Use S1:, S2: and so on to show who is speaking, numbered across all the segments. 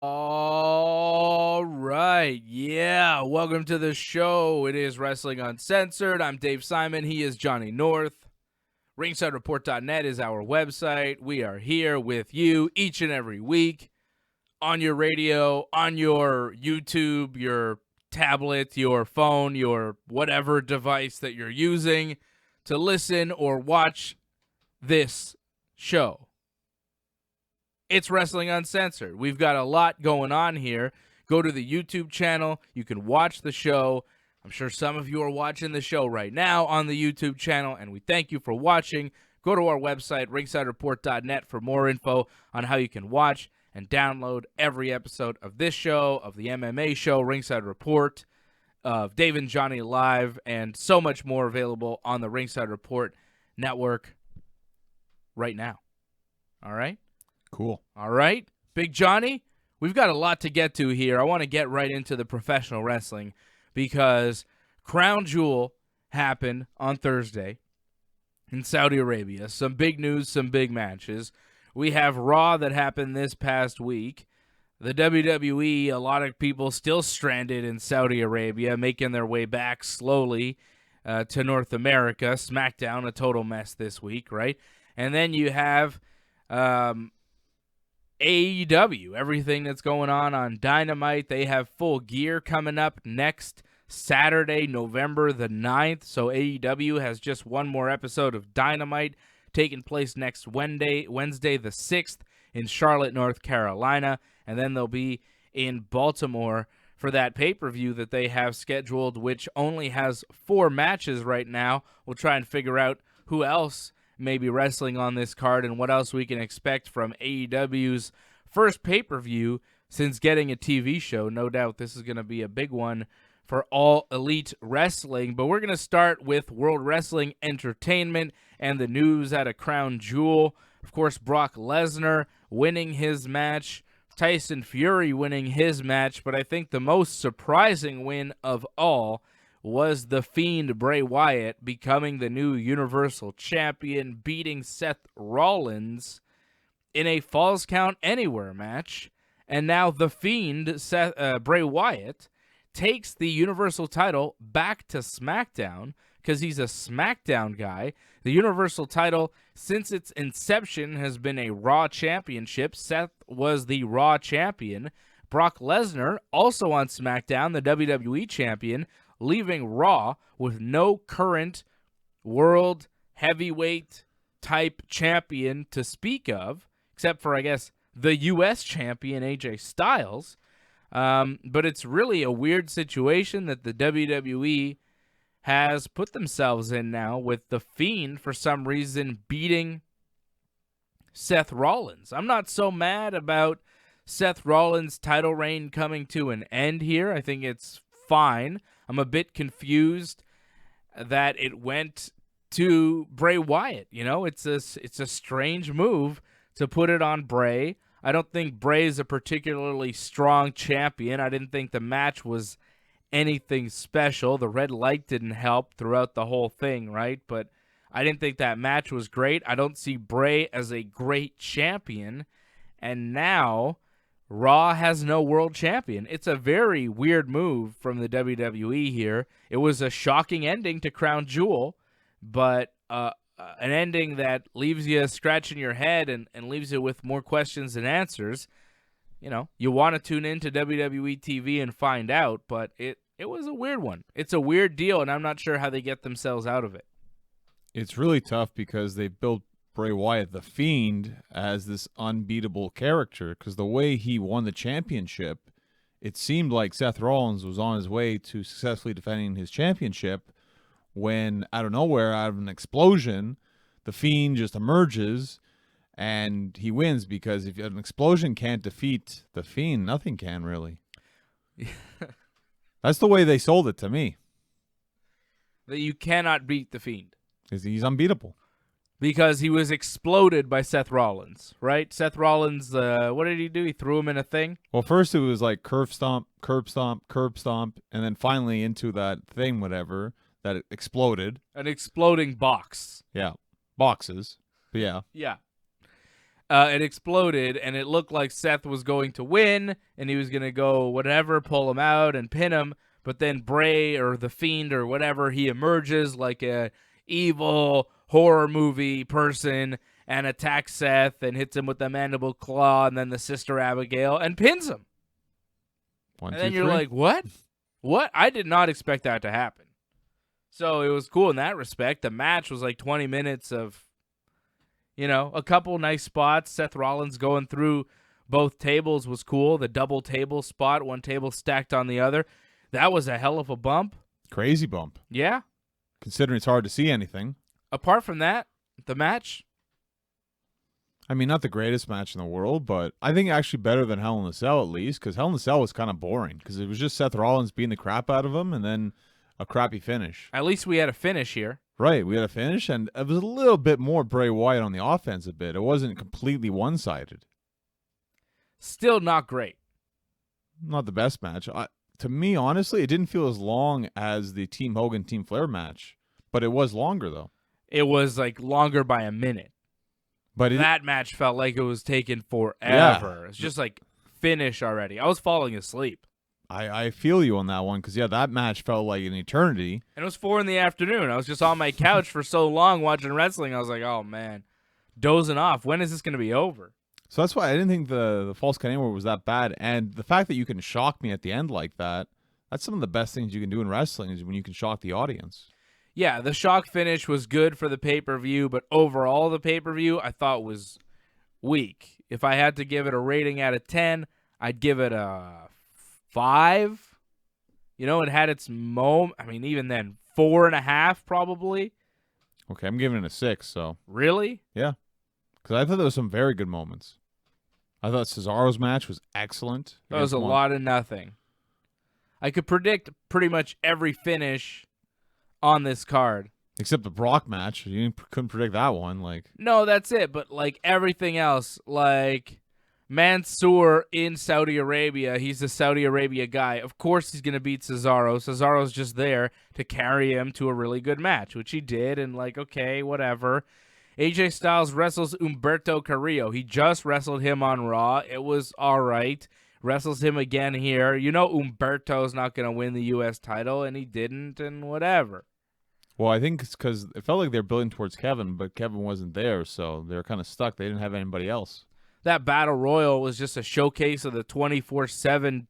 S1: All right. Yeah. Welcome to the show. It is Wrestling Uncensored. I'm Dave Simon. He is Johnny North. RingsideReport.net is our website. We are here with you each and every week on your radio, on your YouTube, your tablet, your phone, your whatever device that you're using to listen or watch this show. It's Wrestling Uncensored. We've got a lot going on here. Go to the YouTube channel. You can watch the show. I'm sure some of you are watching the show right now on the YouTube channel, and we thank you for watching. Go to our website, ringsidereport.net, for more info on how you can watch and download every episode of this show, of the MMA show, Ringside Report, of Dave and Johnny Live, and so much more available on the Ringside Report network right now. All right?
S2: Cool.
S1: All right, Big Johnny, we've got a lot to get to here. I want to get right into the professional wrestling because Crown Jewel happened on Thursday in Saudi Arabia. Some big news, some big matches. We have Raw that happened this past week. The WWE, a lot of people still stranded in Saudi Arabia, making their way back slowly to North America. Smackdown, a total mess this week, right? And then you have AEW, everything that's going on Dynamite. They have Full Gear coming up next Saturday, November the 9th. So AEW has just one more episode of Dynamite taking place next Wednesday the 6th in Charlotte, North Carolina. And then they'll be in Baltimore for that pay-per-view that they have scheduled, which only has 4 matches right now. We'll try and figure out who else maybe wrestling on this card and what else we can expect from AEW's first pay-per-view since getting a TV show. No doubt this is going to be a big one for All Elite Wrestling, but we're going to start with World Wrestling Entertainment and the news out of Crown Jewel. Of course, Brock Lesnar winning his match, Tyson Fury winning his match, but I think the most surprising win of all was the Fiend Bray Wyatt becoming the new Universal Champion, beating Seth Rollins in a Falls Count Anywhere match. And now the Fiend, Bray Wyatt, takes the Universal title back to SmackDown because he's a SmackDown guy. The Universal title, since its inception, has been a Raw championship. Seth was the Raw champion. Brock Lesnar, also on SmackDown, the WWE champion, leaving Raw with no current world heavyweight type champion to speak of, except for, I guess, the U.S. champion, AJ Styles. But it's really a weird situation that the WWE has put themselves in now with the Fiend, for some reason, beating Seth Rollins. I'm not so mad about Seth Rollins' title reign coming to an end here. I think it's fine. I'm a bit confused that it went to Bray Wyatt. You know, it's a strange move to put it on Bray. I don't think Bray is a particularly strong champion. I didn't think the match was anything special. The red light didn't help throughout the whole thing, right? But I didn't think that match was great. I don't see Bray as a great champion. And now Raw has no world champion. It's a very weird move from the WWE here. It was a shocking ending to Crown Jewel, but an ending that leaves you scratching your head and leaves you with more questions than answers. You know, you want to tune into WWE TV and find out, but it was a weird one. It's a weird deal, and I'm not sure how they get themselves out of it.
S2: It's really tough because they built Bray Wyatt, the Fiend, as this unbeatable character, because the way he won the championship, it seemed like Seth Rollins was on his way to successfully defending his championship when, out of nowhere, out of an explosion, the Fiend just emerges and he wins, because if an explosion can't defeat the Fiend, nothing can, really. That's the way they sold it to me.
S1: That you cannot beat the Fiend.
S2: Because he's unbeatable.
S1: Because he was exploded by Seth Rollins, right? Seth Rollins, what did he do? He threw him in a thing?
S2: Well, first it was like curb stomp, and then finally into that thing, whatever, that it exploded.
S1: An exploding box.
S2: Yeah. Boxes. But yeah.
S1: Yeah. It exploded, and it looked like Seth was going to win, and he was going to go whatever, pull him out and pin him. But then Bray or the Fiend or whatever, he emerges like a evil horror movie person and attacks Seth and hits him with the mandible claw and then the Sister Abigail and pins him.
S2: One,
S1: and
S2: two,
S1: then you're
S2: three.
S1: like, what? What? I did not expect that to happen. So it was cool in that respect. The match was like 20 minutes of, a couple nice spots. Seth Rollins going through both tables was cool. The double table spot, one table stacked on the other. That was a hell of a bump.
S2: Crazy bump.
S1: Yeah.
S2: Considering it's hard to see anything.
S1: Apart from that, the match.
S2: I mean, not the greatest match in the world, but I think actually better than Hell in a Cell at least, because Hell in a Cell was kind of boring, because it was just Seth Rollins beating the crap out of him and then a crappy finish.
S1: At least we had a finish here.
S2: Right, we had a finish, and it was a little bit more Bray Wyatt on the offense a bit. It wasn't completely one-sided.
S1: Still not great.
S2: Not the best match. To me, honestly, it didn't feel as long as the Team Hogan, Team Flair match, but it was longer, though.
S1: It was like longer by a minute.
S2: But
S1: that match felt like it was taking forever.
S2: Yeah.
S1: It's just like finish already. I was falling asleep.
S2: I feel you on that one, because, that match felt like an eternity.
S1: And it was 4 p.m. I was just on my couch for so long watching wrestling. I was like, oh, man, dozing off. When is this going to be over?
S2: So that's why I didn't think the False Count Anywhere was that bad. And the fact that you can shock me at the end like that, that's some of the best things you can do in wrestling is when you can shock the audience.
S1: Yeah, the shock finish was good for the pay-per-view, but overall the pay-per-view I thought was weak. If I had to give it a rating out of 10, I'd give it a 5. It had its moment. I mean, even then, 4.5 probably.
S2: Okay, I'm giving it a 6, so.
S1: Really?
S2: Yeah. Because I thought there was some very good moments. I thought Cesaro's match was excellent.
S1: That was a lot of nothing. I could predict pretty much every finish on this card.
S2: Except the Brock match. Couldn't predict that one.
S1: No, that's it. But everything else, Mansoor in Saudi Arabia, he's a Saudi Arabia guy. Of course he's going to beat Cesaro. Cesaro's just there to carry him to a really good match, which he did. And okay, whatever. AJ Styles wrestles Humberto Carrillo. He just wrestled him on Raw. It was all right. Wrestles him again here. Humberto's not going to win the U.S. title, and he didn't, and whatever.
S2: Well, I think it's because it felt like they were building towards Kevin, but Kevin wasn't there, so they were kind of stuck. They didn't have anybody else.
S1: That Battle Royal was just a showcase of the 24/7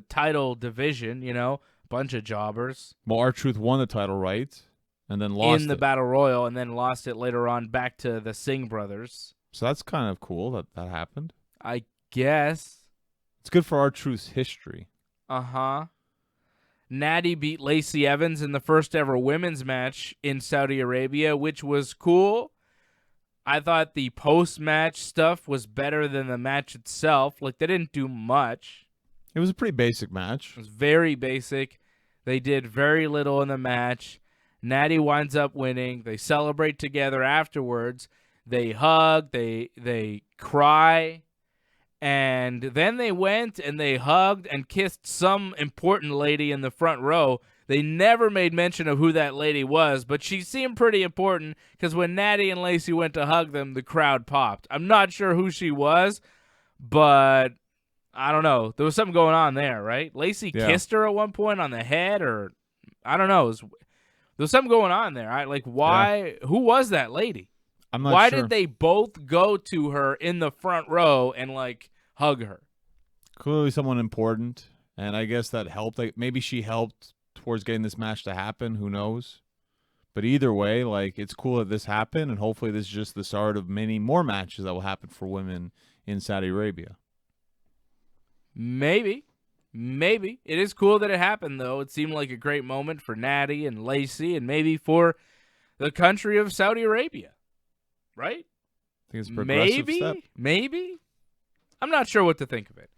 S1: title division, bunch of jobbers.
S2: Well, R-Truth won the title, right? And then lost
S1: in the Battle Royal, and then lost it later on back to the Singh brothers.
S2: So that's kind of cool that happened.
S1: I guess.
S2: It's good for R-Truth's history.
S1: Uh-huh. Natty beat Lacey Evans in the first ever women's match in Saudi Arabia, which was cool. I thought the post-match stuff was better than the match itself. They didn't do much.
S2: It was a pretty basic match.
S1: It was very basic. They did very little in the match. Natty winds up winning. They celebrate together afterwards. They hug. They cry. And then they went and they hugged and kissed some important lady in the front row. They never made mention of who that lady was, but she seemed pretty important because when Natty and Lacey went to hug them, the crowd popped. I'm not sure who she was, but I don't know. There was something going on there, right? Lacey kissed her at one point on the head, or I don't know. There's something going on there. Why? Yeah. Who was that lady?
S2: I'm not
S1: Why
S2: sure.
S1: did they both go to her in the front row and hug her?
S2: Clearly someone important, and I guess that helped. Maybe she helped towards getting this match to happen. Who knows? But either way, it's cool that this happened, and hopefully this is just the start of many more matches that will happen for women in Saudi Arabia.
S1: Maybe. It is cool that it happened, though. It seemed like a great moment for Natty and Lacey and maybe for the country of Saudi Arabia. Right?
S2: I think it's a progressive step.
S1: Maybe. I'm not sure what to think of it.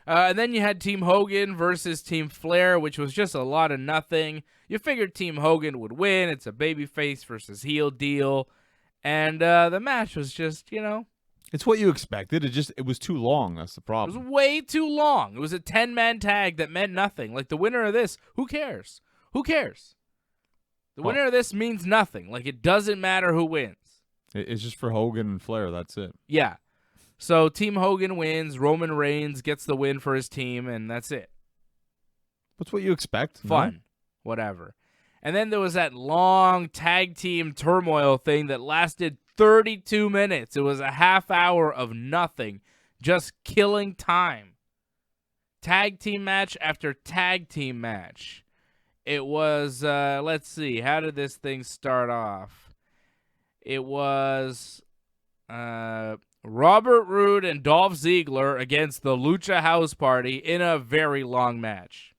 S1: And then you had Team Hogan versus Team Flair, which was just a lot of nothing. You figured Team Hogan would win. It's a babyface versus heel deal. And the match was just,
S2: It's what you expected. It was too long. That's the problem.
S1: It was way too long. It was a 10-man tag that meant nothing. The winner of this, who cares? The winner of this means nothing. It doesn't matter who wins.
S2: It's just for Hogan and Flair. That's it.
S1: Yeah. So Team Hogan wins. Roman Reigns gets the win for his team, and that's it.
S2: That's what you expect.
S1: Fun.
S2: No?
S1: Whatever. And then there was that long tag team turmoil thing that lasted 32 minutes. It was a half hour of nothing, just killing time. Tag team match after tag team match. It was, let's see, how did this thing start off? It was Robert Roode and Dolph Ziggler against the Lucha House Party in a very long match.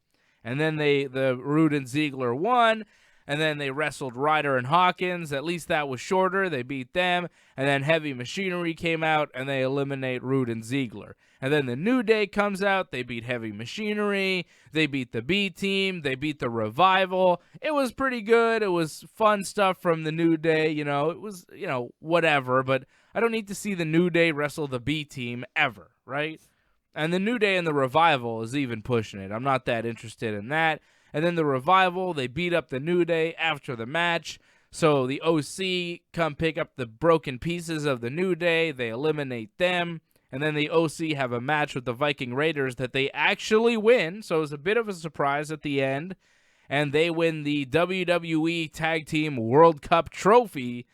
S1: And then the Roode and Ziggler won, and then they wrestled Ryder and Hawkins. At least that was shorter. They beat them. And then Heavy Machinery came out, and they eliminate Roode and Ziggler. And then the New Day comes out. They beat Heavy Machinery. They beat the B Team. They beat the Revival. It was pretty good. It was fun stuff from the New Day. It was, whatever. But I don't need to see the New Day wrestle the B Team ever, right? And the New Day and the Revival is even pushing it. I'm not that interested in that. And then the Revival, they beat up the New Day after the match. So the OC come pick up the broken pieces of the New Day. They eliminate them. And then the OC have a match with the Viking Raiders that they actually win. So it was a bit of a surprise at the end. And they win the WWE Tag Team World Cup trophy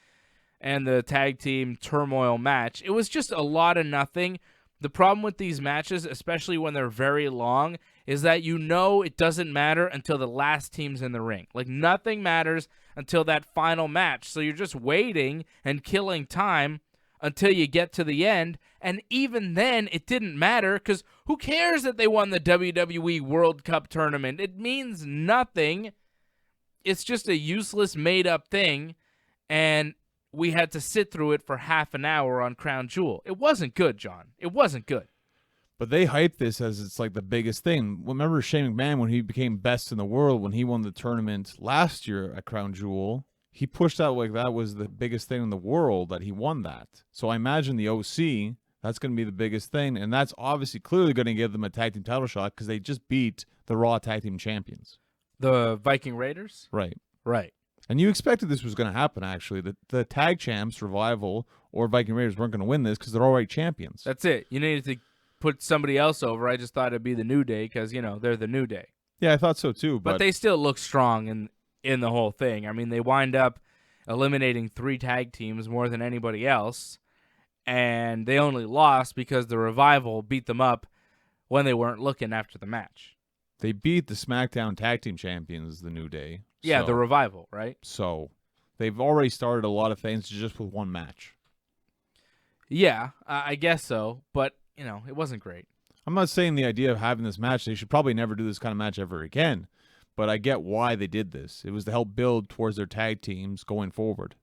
S1: and the Tag Team Turmoil match. It was just a lot of nothing. The problem with these matches, especially when they're very long, is that it doesn't matter until the last team's in the ring. Like, nothing matters until that final match. So you're just waiting and killing time until you get to the end. And even then, it didn't matter because who cares that they won the WWE World Cup tournament? It means nothing. It's just a useless, made-up thing. And we had to sit through it for half an hour on Crown Jewel. It wasn't good, John. It wasn't good.
S2: But they hype this as it's like the biggest thing. Remember Shane McMahon when he became best in the world, when he won the tournament last year at Crown Jewel? He pushed out like that was the biggest thing in the world, that he won that. So I imagine the OC, that's going to be the biggest thing. And that's obviously clearly going to give them a tag team title shot because they just beat the Raw tag team champions.
S1: The Viking Raiders?
S2: Right.
S1: Right.
S2: And you expected this was going to happen, actually. The tag champs, Revival or Viking Raiders, weren't going to win this because they're already champions.
S1: That's it. You needed to put somebody else over. I just thought it'd be the New Day because, they're the New Day.
S2: Yeah, I thought so too.
S1: But they still look strong in the whole thing. I mean, they wind up eliminating 3 tag teams more than anybody else. And they only lost because the Revival beat them up when they weren't looking after the match.
S2: They beat the SmackDown tag team champions, the New Day.
S1: Yeah, the Revival, right?
S2: So they've already started a lot of things just with one match.
S1: Yeah, I guess so. But, it wasn't great.
S2: I'm not saying the idea of having this match, they should probably never do this kind of match ever again. But I get why they did this. It was to help build towards their tag teams going forward.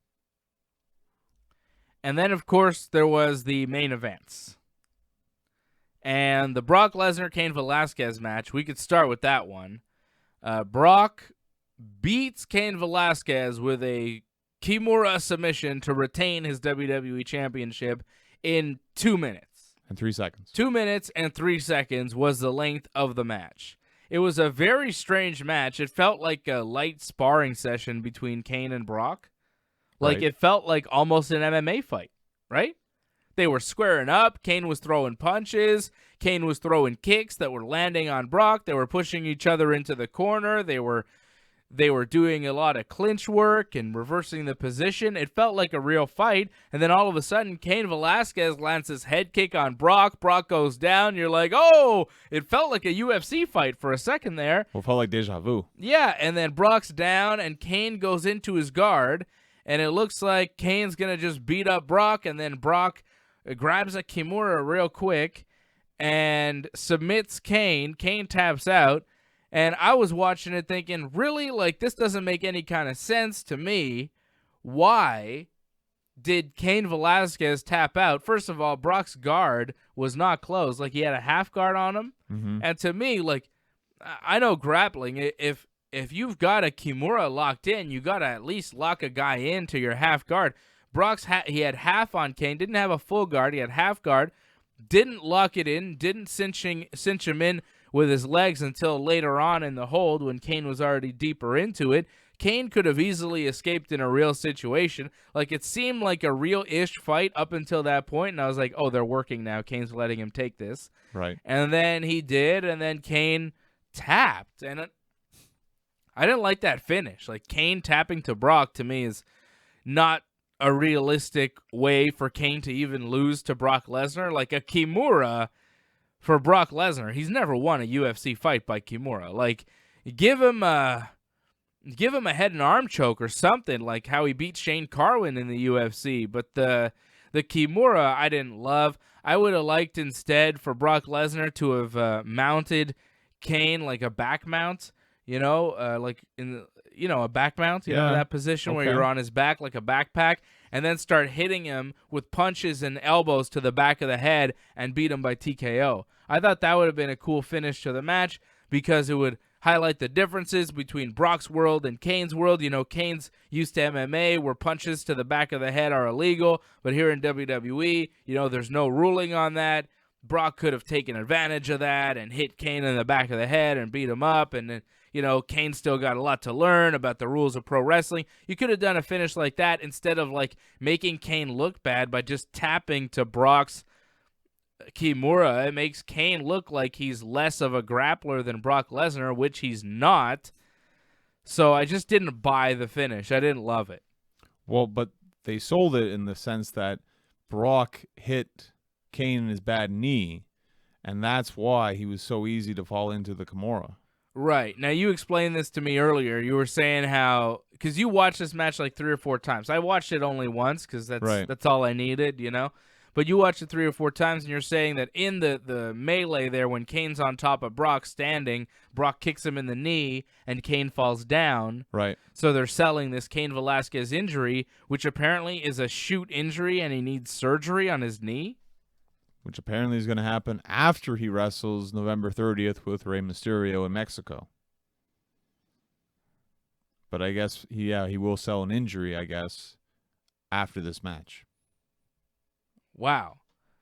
S1: And then, of course, there was the main events. And the Brock Lesnar, Cain Velasquez match, we could start with that one. Brock beats Cain Velasquez with a Kimura submission to retain his WWE Championship in 2 minutes.
S2: And 3 seconds.
S1: 2 minutes and 3 seconds was the length of the match. It was a very strange match. It felt like a light sparring session between Cain and Brock. Like,
S2: Right.
S1: It felt like almost an MMA fight, right? They were squaring up. Cain was throwing punches. Cain was throwing kicks that were landing on Brock. They were pushing each other into the corner. They were doing a lot of clinch work and reversing the position. It felt like a real fight. And then all of a sudden, Cain Velasquez lands his head kick on Brock. Brock goes down. You're like, oh, it felt like a UFC fight for a second there.
S2: Well, it felt like deja vu.
S1: Yeah, and then Brock's down, and Cain goes into his guard. And it looks like Cain's going to just beat up Brock. And then Brock grabs a Kimura real quick and submits Cain. Cain taps out. And I was watching it thinking, really? Like, this doesn't make any kind of sense to me. Why did Cain Velasquez tap out? First of all, Brock's guard was not closed. Like, he had a half guard on him.
S2: Mm-hmm.
S1: And to me, like, I know grappling, if you've got a Kimura locked in, you got to at least lock a guy into your half guard. Brock's he had half on Cain, didn't have a full guard. He had half guard, didn't lock it in, didn't cinch him in with his legs until later on in the hold when Cain was already deeper into it. Cain could have easily escaped in a real situation. Like, it seemed like a real-ish fight up until that point, and I was like, oh, they're working now. Cain's letting him take this.
S2: Right.
S1: And then he did, and then Cain tapped. And I didn't like that finish. Like, Cain tapping to Brock, to me, is not a realistic way for Cain to even lose to Brock Lesnar. Like, a Kimura for Brock Lesnar, he's never won a UFC fight by Kimura. Like, give him a head and arm choke or something, like how he beat Shane Carwin in the UFC. But the Kimura I didn't love. I would have liked instead for Brock Lesnar to have mounted Cain like a back mount, like in the, a back mount, that position where you're on his back like a backpack, and then start hitting him with punches and elbows to the back of the head and beat him by TKO. I thought that would have been a cool finish to the match because it would highlight the differences between Brock's world and Cain's world. Cain's used to MMA where punches to the back of the head are illegal, but here in WWE, there's no ruling on that. Brock could have taken advantage of that and hit Cain in the back of the head and beat him up, and then Cain still got a lot to learn about the rules of pro wrestling. You could have done a finish like that instead of like making Cain look bad by just tapping to Brock's Kimura. It makes Cain look like he's less of a grappler than Brock Lesnar, which he's not. So I just didn't buy the finish. I didn't love it.
S2: Well, but they sold it in the sense that Brock hit Cain in his bad knee, and that's why he was so easy to fall into the Kimura.
S1: Right. Now, you explained this to me earlier. You were saying how, because you watched this match like 3 or 4 times. I watched it only once because that's all I needed, But you watched it 3 or 4 times, and you're saying that in the melee there, when Cain's on top of Brock standing, Brock kicks him in the knee, and Cain falls down.
S2: Right.
S1: So they're selling this Cain Velasquez injury, which apparently is a shoot injury, and he needs surgery on his knee.
S2: Which apparently is going to happen after he wrestles November 30th with Rey Mysterio in Mexico. But I guess, he will sell an injury, I guess, after this match.
S1: Wow.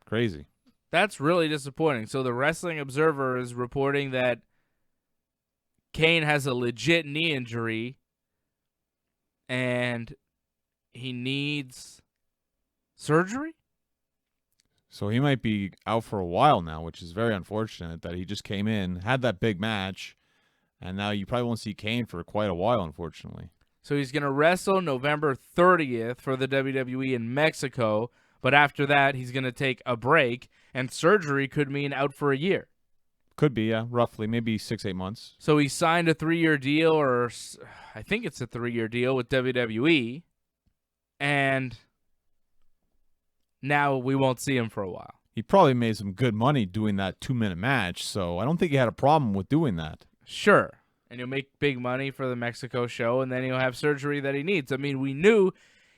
S2: Crazy.
S1: That's really disappointing. So the Wrestling Observer is reporting that Cain has a legit knee injury and he needs surgery?
S2: So he might be out for a while now, which is very unfortunate that he just came in, had that big match, and now you probably won't see Cain for quite a while, unfortunately.
S1: So he's going to wrestle November 30th for the WWE in Mexico, but after that he's going to take a break, and surgery could mean out for a year.
S2: Could be, yeah, roughly, maybe 6-8 months.
S1: So he signed a 3-year deal, or I think it's a 3-year deal with WWE, and now we won't see him for a while.
S2: He probably made some good money doing that 2-minute match, so I don't think he had a problem with doing that.
S1: Sure. And he'll make big money for the Mexico show, and then he'll have surgery that he needs. I mean, we knew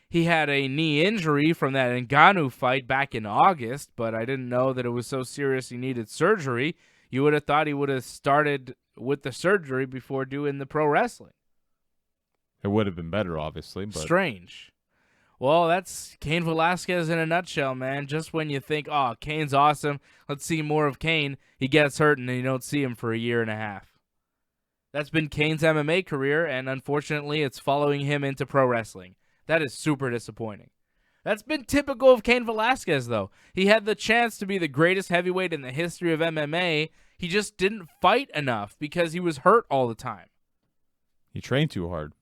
S1: he had a knee injury from that Ngannou fight back in August, but I didn't know that it was so serious he needed surgery. You would have thought he would have started with the surgery before doing the pro wrestling.
S2: It would have been better, obviously. But
S1: strange. Well, that's Cain Velasquez in a nutshell, man. Just when you think, oh, Cain's awesome, let's see more of Cain, he gets hurt and then you don't see him for a year and a half. That's been Cain's MMA career, and unfortunately, it's following him into pro wrestling. That is super disappointing. That's been typical of Cain Velasquez, though. He had the chance to be the greatest heavyweight in the history of MMA. He just didn't fight enough because he was hurt all the time.
S2: He trained too hard.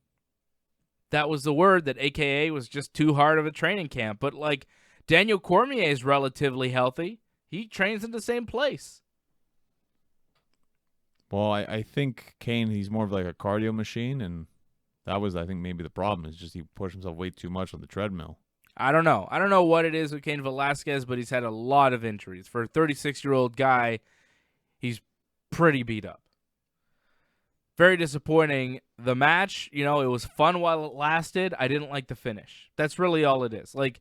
S1: That was the word, that AKA was just too hard of a training camp. But, like, Daniel Cormier is relatively healthy. He trains in the same place.
S2: Well, I think Cain, he's more of like a cardio machine, and that was, I think, maybe the problem, is just he pushed himself way too much on the treadmill.
S1: I don't know. I don't know what it is with Cain Velasquez, but he's had a lot of injuries. For a 36-year-old guy, he's pretty beat up. Very disappointing. The match, it was fun while it lasted. I didn't like the finish. That's really all it is. Like,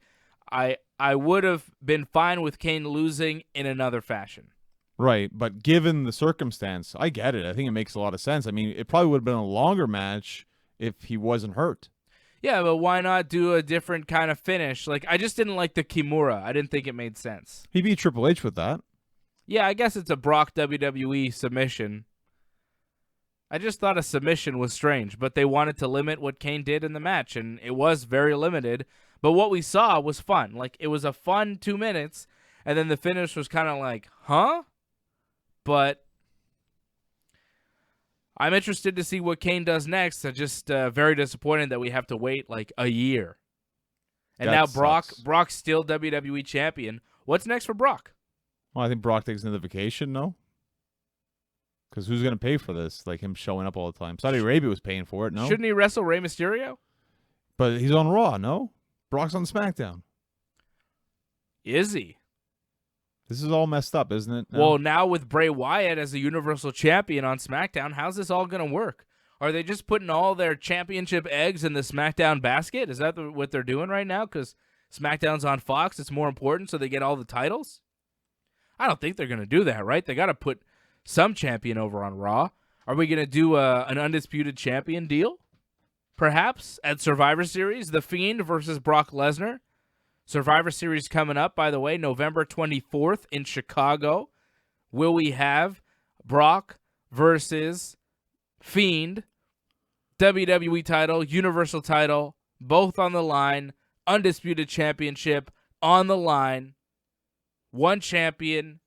S1: I would have been fine with Cain losing in another fashion.
S2: Right, but given the circumstance, I get it. I think it makes a lot of sense. I mean, it probably would have been a longer match if he wasn't hurt.
S1: Yeah, but why not do a different kind of finish? Like, I just didn't like the Kimura. I didn't think it made sense.
S2: He beat Triple H with that.
S1: Yeah, I guess it's a Brock WWE submission. I just thought a submission was strange, but they wanted to limit what Cain did in the match, and it was very limited. But what we saw was fun. Like, it was a fun 2 minutes, and then the finish was kind of like, huh? But I'm interested to see what Cain does next. I'm just very disappointed that we have to wait like a year. And now Brock's still WWE champion. What's next for Brock?
S2: Well, I think Brock takes another vacation, no? Because who's going to pay for this? Like him showing up all the time. Saudi Arabia was paying for it, no?
S1: Shouldn't he wrestle Rey Mysterio?
S2: But he's on Raw, no? Brock's on SmackDown.
S1: Is he?
S2: This is all messed up, isn't it?
S1: Well, now with Bray Wyatt as the Universal Champion on SmackDown, how's this all going to work? Are they just putting all their championship eggs in the SmackDown basket? Is that what they're doing right now? Because SmackDown's on Fox, it's more important, so they get all the titles? I don't think they're going to do that, right? They got to put some champion over on Raw. Are we going to do an undisputed champion deal? Perhaps at Survivor Series, The Fiend versus Brock Lesnar. Survivor Series coming up, by the way, November 24th in Chicago. Will we have Brock versus Fiend, WWE title, Universal title, both on the line, undisputed championship on the line, one champion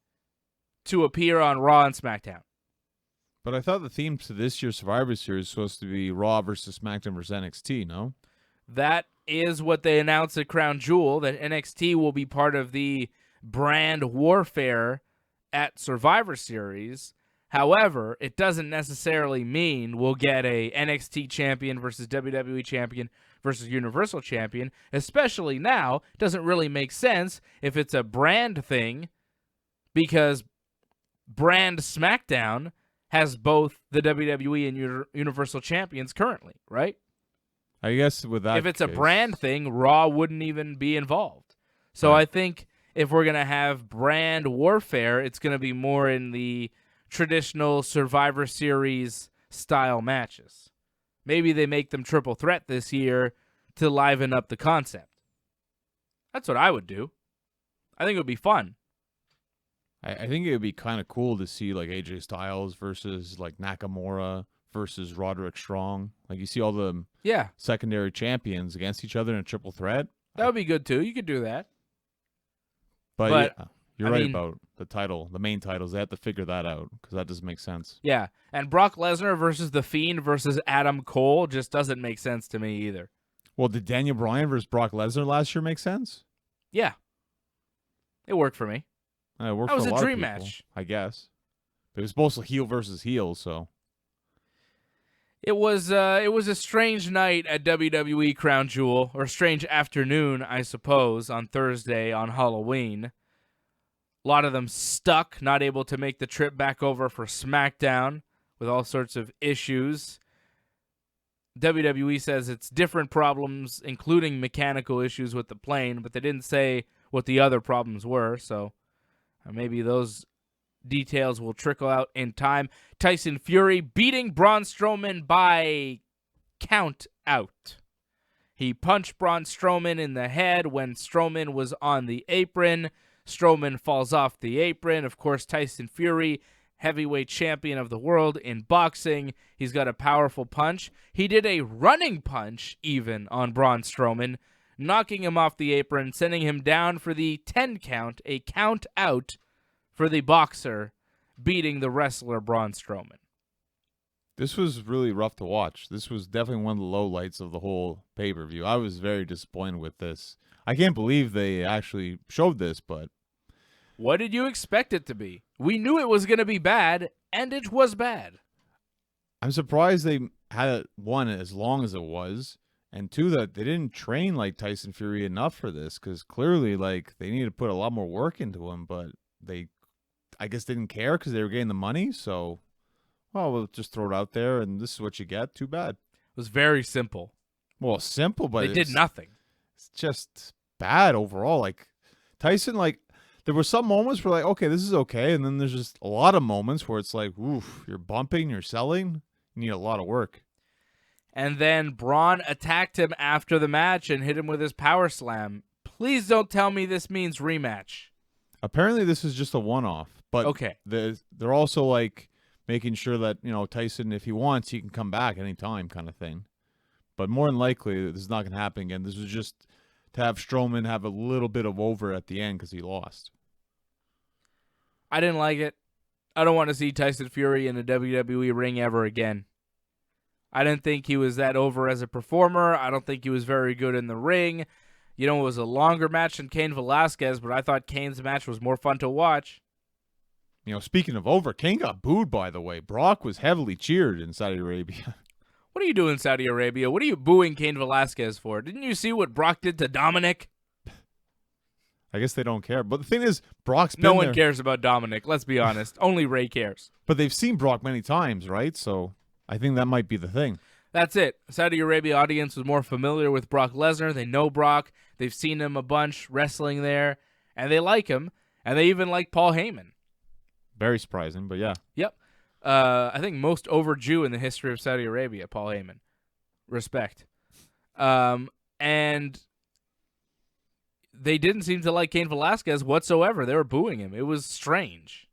S1: to appear on Raw and SmackDown?
S2: But I thought the theme to this year's Survivor Series was supposed to be Raw versus SmackDown versus NXT, no?
S1: That is what they announced at Crown Jewel, that NXT will be part of the brand warfare at Survivor Series. However, it doesn't necessarily mean we'll get a NXT champion versus WWE champion versus Universal champion, especially now. It doesn't really make sense if it's a brand thing, because brand SmackDown has both the WWE and Universal champions currently, right?
S2: I guess with that,
S1: if it's a brand thing, Raw wouldn't even be involved. So
S2: right.
S1: I think if we're going to have brand warfare, it's going to be more in the traditional Survivor Series style matches. Maybe they make them triple threat this year to liven up the concept. That's what I would do. I think it would be fun.
S2: I think it would be kind of cool to see like AJ Styles versus like Nakamura versus Roderick Strong. Like you see all the secondary champions against each other in a triple threat.
S1: That would be good too. You could do that.
S2: But yeah, you're right about the title, the main titles. They have to figure that out because that doesn't make sense.
S1: Yeah, and Brock Lesnar versus The Fiend versus Adam Cole just doesn't make sense to me either.
S2: Well, did Daniel Bryan versus Brock Lesnar last year make sense?
S1: Yeah. It worked for me.
S2: It worked
S1: that was
S2: for a
S1: a
S2: lot
S1: dream
S2: of people,
S1: match.
S2: I guess. But it was mostly heel versus heel, so.
S1: It was a strange night at WWE Crown Jewel, or strange afternoon, I suppose, on Thursday on Halloween. A lot of them stuck, not able to make the trip back over for SmackDown with all sorts of issues. WWE says it's different problems, including mechanical issues with the plane, but they didn't say what the other problems were, so maybe those details will trickle out in time. Tyson Fury beating Braun Strowman by count out. He punched Braun Strowman in the head when Strowman was on the apron. Strowman falls off the apron. Of course, Tyson Fury, heavyweight champion of the world in boxing. He's got a powerful punch. He did a running punch even on Braun Strowman, knocking him off the apron, sending him down for the 10 count, a count out for the boxer, beating the wrestler Braun Strowman.
S2: This was really rough to watch. This was definitely one of the lowlights of the whole pay-per-view. I was very disappointed with this. I can't believe they actually showed this, but...
S1: What did you expect it to be? We knew it was going to be bad, and it was bad.
S2: I'm surprised they had it, one, as long as it was, and two, that they didn't train like Tyson Fury enough for this, because clearly like they need to put a lot more work into him, but they, I guess, didn't care because they were getting the money, so, well, we'll just throw it out there, and this is what you get. Too bad.
S1: It was very simple.
S2: Well, simple, but
S1: they did nothing.
S2: It's just bad overall. Like, Tyson, like, there were some moments where, like, okay, this is okay, and then there's just a lot of moments where it's like, oof, you're bumping, you're selling, you need a lot of work.
S1: And then Braun attacked him after the match and hit him with his power slam. Please don't tell me this means rematch.
S2: Apparently this is just a one-off, but
S1: okay.
S2: they're also like, making sure that, Tyson, if he wants, he can come back anytime kind of thing. But more than likely, this is not going to happen again. This was just to have Strowman have a little bit of over at the end because he lost.
S1: I didn't like it. I don't want to see Tyson Fury in a WWE ring ever again. I didn't think he was that over as a performer. I don't think he was very good in the ring. It was a longer match than Cain Velasquez, but I thought Cain's match was more fun to watch.
S2: Speaking of over, Cain got booed, by the way. Brock was heavily cheered in Saudi Arabia.
S1: What are you doing, Saudi Arabia? What are you booing Cain Velasquez for? Didn't you see what Brock did to Dominic?
S2: I guess they don't care. But the thing is, Brock's been
S1: No one
S2: there.
S1: cares about Dominic, let's be honest. Only Ray cares.
S2: But they've seen Brock many times, right? So I think that might be the thing.
S1: That's it. Saudi Arabia audience was more familiar with Brock Lesnar. They know Brock. They've seen him a bunch wrestling there, and they like him. And they even like Paul Heyman.
S2: Very surprising, but yeah.
S1: Yep. I think most over Jew in the history of Saudi Arabia, Paul Heyman. Respect. And they didn't seem to like Cain Velasquez whatsoever. They were booing him. It was strange.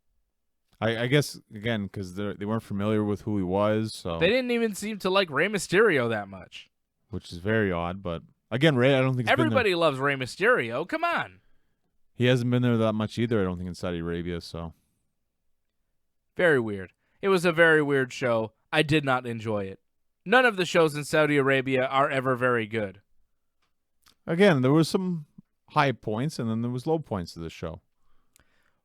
S2: I guess, again, because they weren't familiar with who he was. So
S1: They didn't even seem to like Rey Mysterio that much.
S2: Which is very odd. But, again, Ray, I don't think he's
S1: Everybody
S2: been
S1: loves Rey Mysterio. Come on.
S2: there. He hasn't been there that much either, I don't think, in Saudi Arabia. So
S1: Very weird. It was a very weird show. I did not enjoy it. None of the shows in Saudi Arabia are ever very good.
S2: Again, there was some high points, and then there was low points to the show.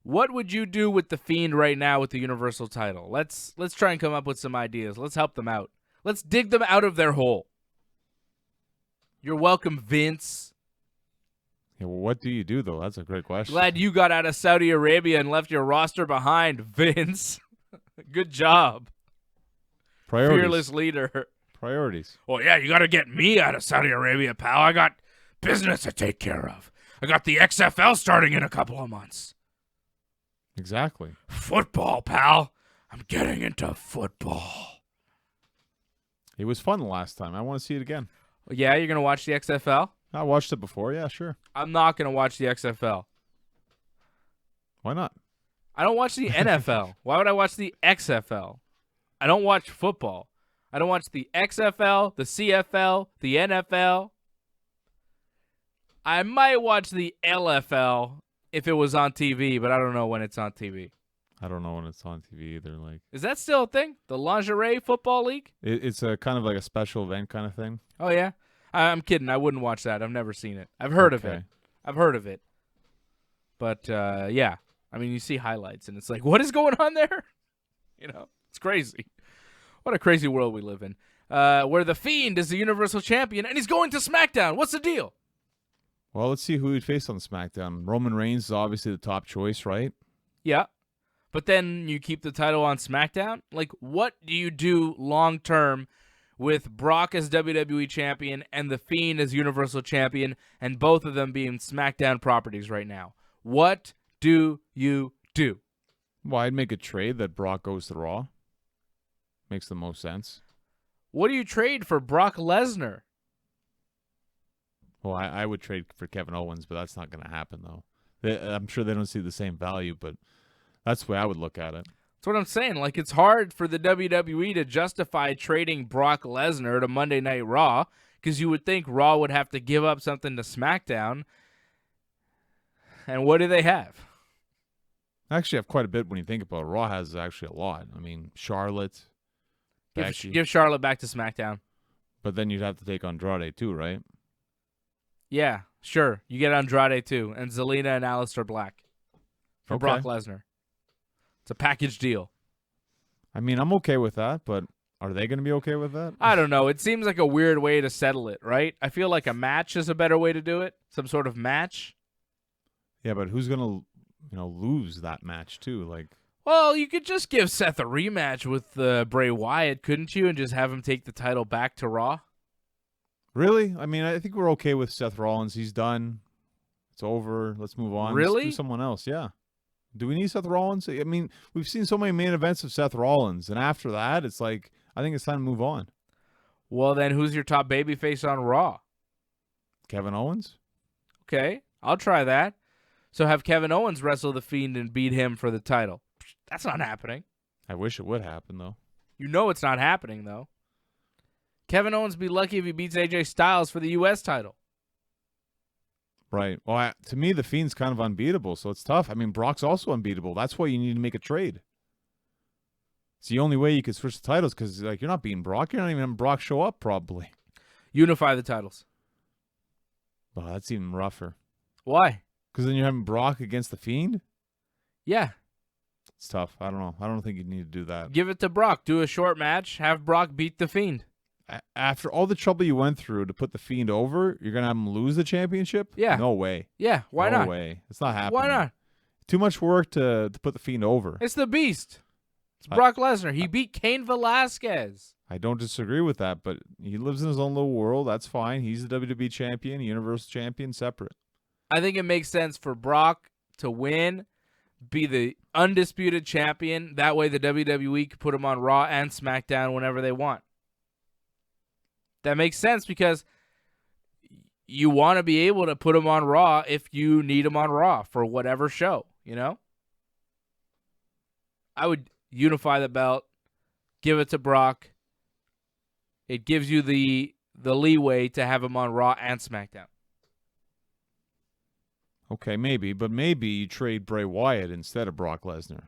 S1: What would you do with the Fiend right now with the Universal title? Let's try and come up with some ideas. Let's help them out. Let's dig them out of their hole. You're welcome, Vince.
S2: Yeah, well, what do you do, though? That's a great question.
S1: Glad you got out of Saudi Arabia and left your roster behind, Vince. Good job.
S2: Priorities.
S1: Fearless leader.
S2: Priorities.
S1: Oh, yeah, you got to get me out of Saudi Arabia, pal. I got business to take care of. I got the XFL starting in a couple of months.
S2: Exactly.
S1: Football, pal. I'm getting into football.
S2: It was fun the last time. I want to see it again.
S1: Yeah, you're going to watch the XFL?
S2: I watched it before. Yeah, sure.
S1: I'm not going to watch the XFL.
S2: Why not?
S1: I don't watch the NFL. Why would I watch the XFL? I don't watch football. I don't watch the XFL, the CFL, the NFL. I might watch the LFL if it was on TV, but I don't know when it's on TV.
S2: I don't know when it's on TV either.
S1: Is that still a thing? The Lingerie Football League?
S2: It's a kind of like a special event kind of thing.
S1: Oh, yeah? I'm kidding. I wouldn't watch that. I've never seen it. I've heard of it. I've heard of it. But, yeah. I mean, you see highlights, and it's like, what is going on there? It's crazy. What a crazy world we live in. Where the Fiend is the Universal Champion, and he's going to SmackDown. What's the deal?
S2: Well, let's see who he'd face on SmackDown. Roman Reigns is obviously the top choice, right?
S1: Yeah. But then you keep the title on SmackDown? Like, what do you do long-term with Brock as WWE Champion and The Fiend as Universal Champion, and both of them being SmackDown properties right now? What do you do?
S2: Well, I'd make a trade that Brock goes to Raw. Makes the most sense.
S1: What do you trade for Brock Lesnar?
S2: Well, I would trade for Kevin Owens, but that's not going to happen, though. I'm sure they don't see the same value, but that's the way I would look at it.
S1: That's what I'm saying. Like, it's hard for the WWE to justify trading Brock Lesnar to Monday Night Raw, because you would think Raw would have to give up something to SmackDown. And what do they have?
S2: I actually have quite a bit when you think about it. Raw has actually a lot. I mean, Charlotte, Becky.
S1: Give Charlotte back to SmackDown.
S2: But then you'd have to take Andrade too, right?
S1: Yeah, sure. You get Andrade too, and Zelina and Aleister Black for Brock Lesnar. It's a package deal.
S2: I mean, I'm okay with that, but are they going to be okay with that?
S1: I don't know. It seems like a weird way to settle it, right? I feel like a match is a better way to do it. Some sort of match.
S2: Yeah, but who's going to, lose that match too?
S1: Well, you could just give Seth a rematch with Bray Wyatt, couldn't you, and just have him take the title back to Raw?
S2: Really? I mean, I think we're okay with Seth Rollins. He's done. It's over. Let's move on.
S1: Really?
S2: Let's do someone else. Yeah. Do we need Seth Rollins? I mean, we've seen so many main events of Seth Rollins, and after that, it's like, I think it's time to move on.
S1: Well, then who's your top babyface on Raw?
S2: Kevin Owens?
S1: Okay, I'll try that. So have Kevin Owens wrestle The Fiend and beat him for the title. That's not happening.
S2: I wish it would happen, though.
S1: You know it's not happening, though. Kevin Owens be lucky if he beats AJ Styles for the U.S. title.
S2: Right. Well, to me, the Fiend's kind of unbeatable, so it's tough. I mean, Brock's also unbeatable. That's why you need to make a trade. It's the only way you could switch the titles because, like, you're not beating Brock. You're not even having Brock show up, probably.
S1: Unify the titles.
S2: Oh, that's even rougher.
S1: Why?
S2: Because then you're having Brock against the Fiend?
S1: Yeah.
S2: It's tough. I don't know. I don't think you need to do that.
S1: Give it to Brock. Do a short match. Have Brock beat the Fiend.
S2: After all the trouble you went through to put the Fiend over, you're going to have him lose the championship?
S1: Yeah.
S2: No way.
S1: Yeah, why not?
S2: No way. It's not happening.
S1: Why not?
S2: Too much work to put the Fiend over.
S1: It's the Beast. It's Brock Lesnar. He beat Cain Velasquez.
S2: I don't disagree with that, but he lives in his own little world. That's fine. He's the WWE champion, Universal champion, separate.
S1: I think it makes sense for Brock to win, be the undisputed champion. That way the WWE can put him on Raw and SmackDown whenever they want. That makes sense because you want to be able to put him on Raw if you need him on Raw for whatever show, you know? I would unify the belt, give it to Brock. It gives you the leeway to have him on Raw and SmackDown.
S2: Okay, maybe, but maybe you trade Bray Wyatt instead of Brock Lesnar.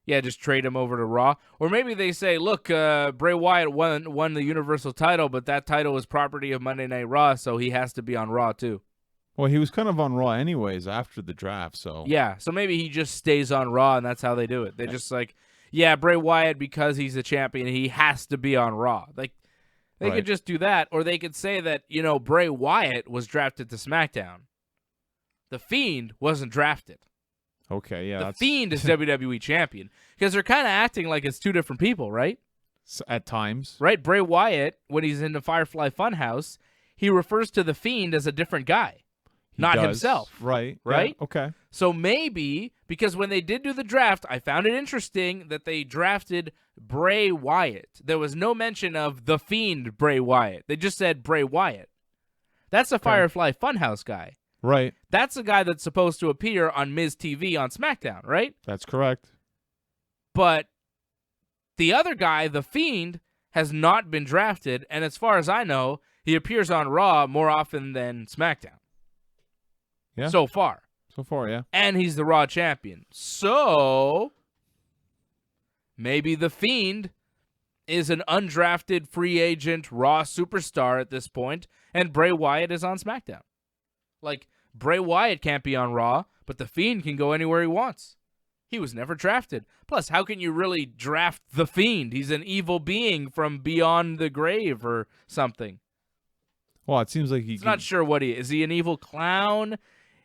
S1: Yeah, just trade him over to Raw. Or maybe they say, look, Bray Wyatt won the Universal title, but that title is property of Monday Night Raw, so he has to be on Raw too.
S2: Well, he was kind of on Raw anyways after the draft, so.
S1: Yeah, so maybe he just stays on Raw, and that's how they do it. They just like, yeah, Bray Wyatt, because he's a champion, he has to be on Raw. Like, they could just do that, or they could say that, you know, Bray Wyatt was drafted to SmackDown. The Fiend wasn't drafted.
S2: Okay, yeah.
S1: The Fiend is WWE champion because they're kind of acting like it's two different people, right?
S2: At times.
S1: Right? Bray Wyatt, when he's in the Firefly Funhouse, he refers to the Fiend as a different guy, not himself.
S2: Right.
S1: Right?
S2: Yeah, okay.
S1: So maybe, because when they did do the draft, I found it interesting that they drafted Bray Wyatt. There was no mention of the Fiend Bray Wyatt. They just said Bray Wyatt. That's a Firefly Funhouse guy.
S2: Right.
S1: That's the guy that's supposed to appear on Miz TV on SmackDown, right?
S2: That's correct.
S1: But the other guy, the Fiend, has not been drafted, and as far as I know, he appears on Raw more often than SmackDown.
S2: Yeah.
S1: So far.
S2: Yeah.
S1: And he's the Raw champion. So maybe the Fiend is an undrafted free agent Raw superstar at this point, and Bray Wyatt is on SmackDown. Like, Bray Wyatt can't be on Raw, but the Fiend can go anywhere he wants. He was never drafted. Plus, how can you really draft the Fiend? He's an evil being from beyond the grave or something.
S2: Well, it seems like
S1: he's not sure what he is. Is he an evil clown?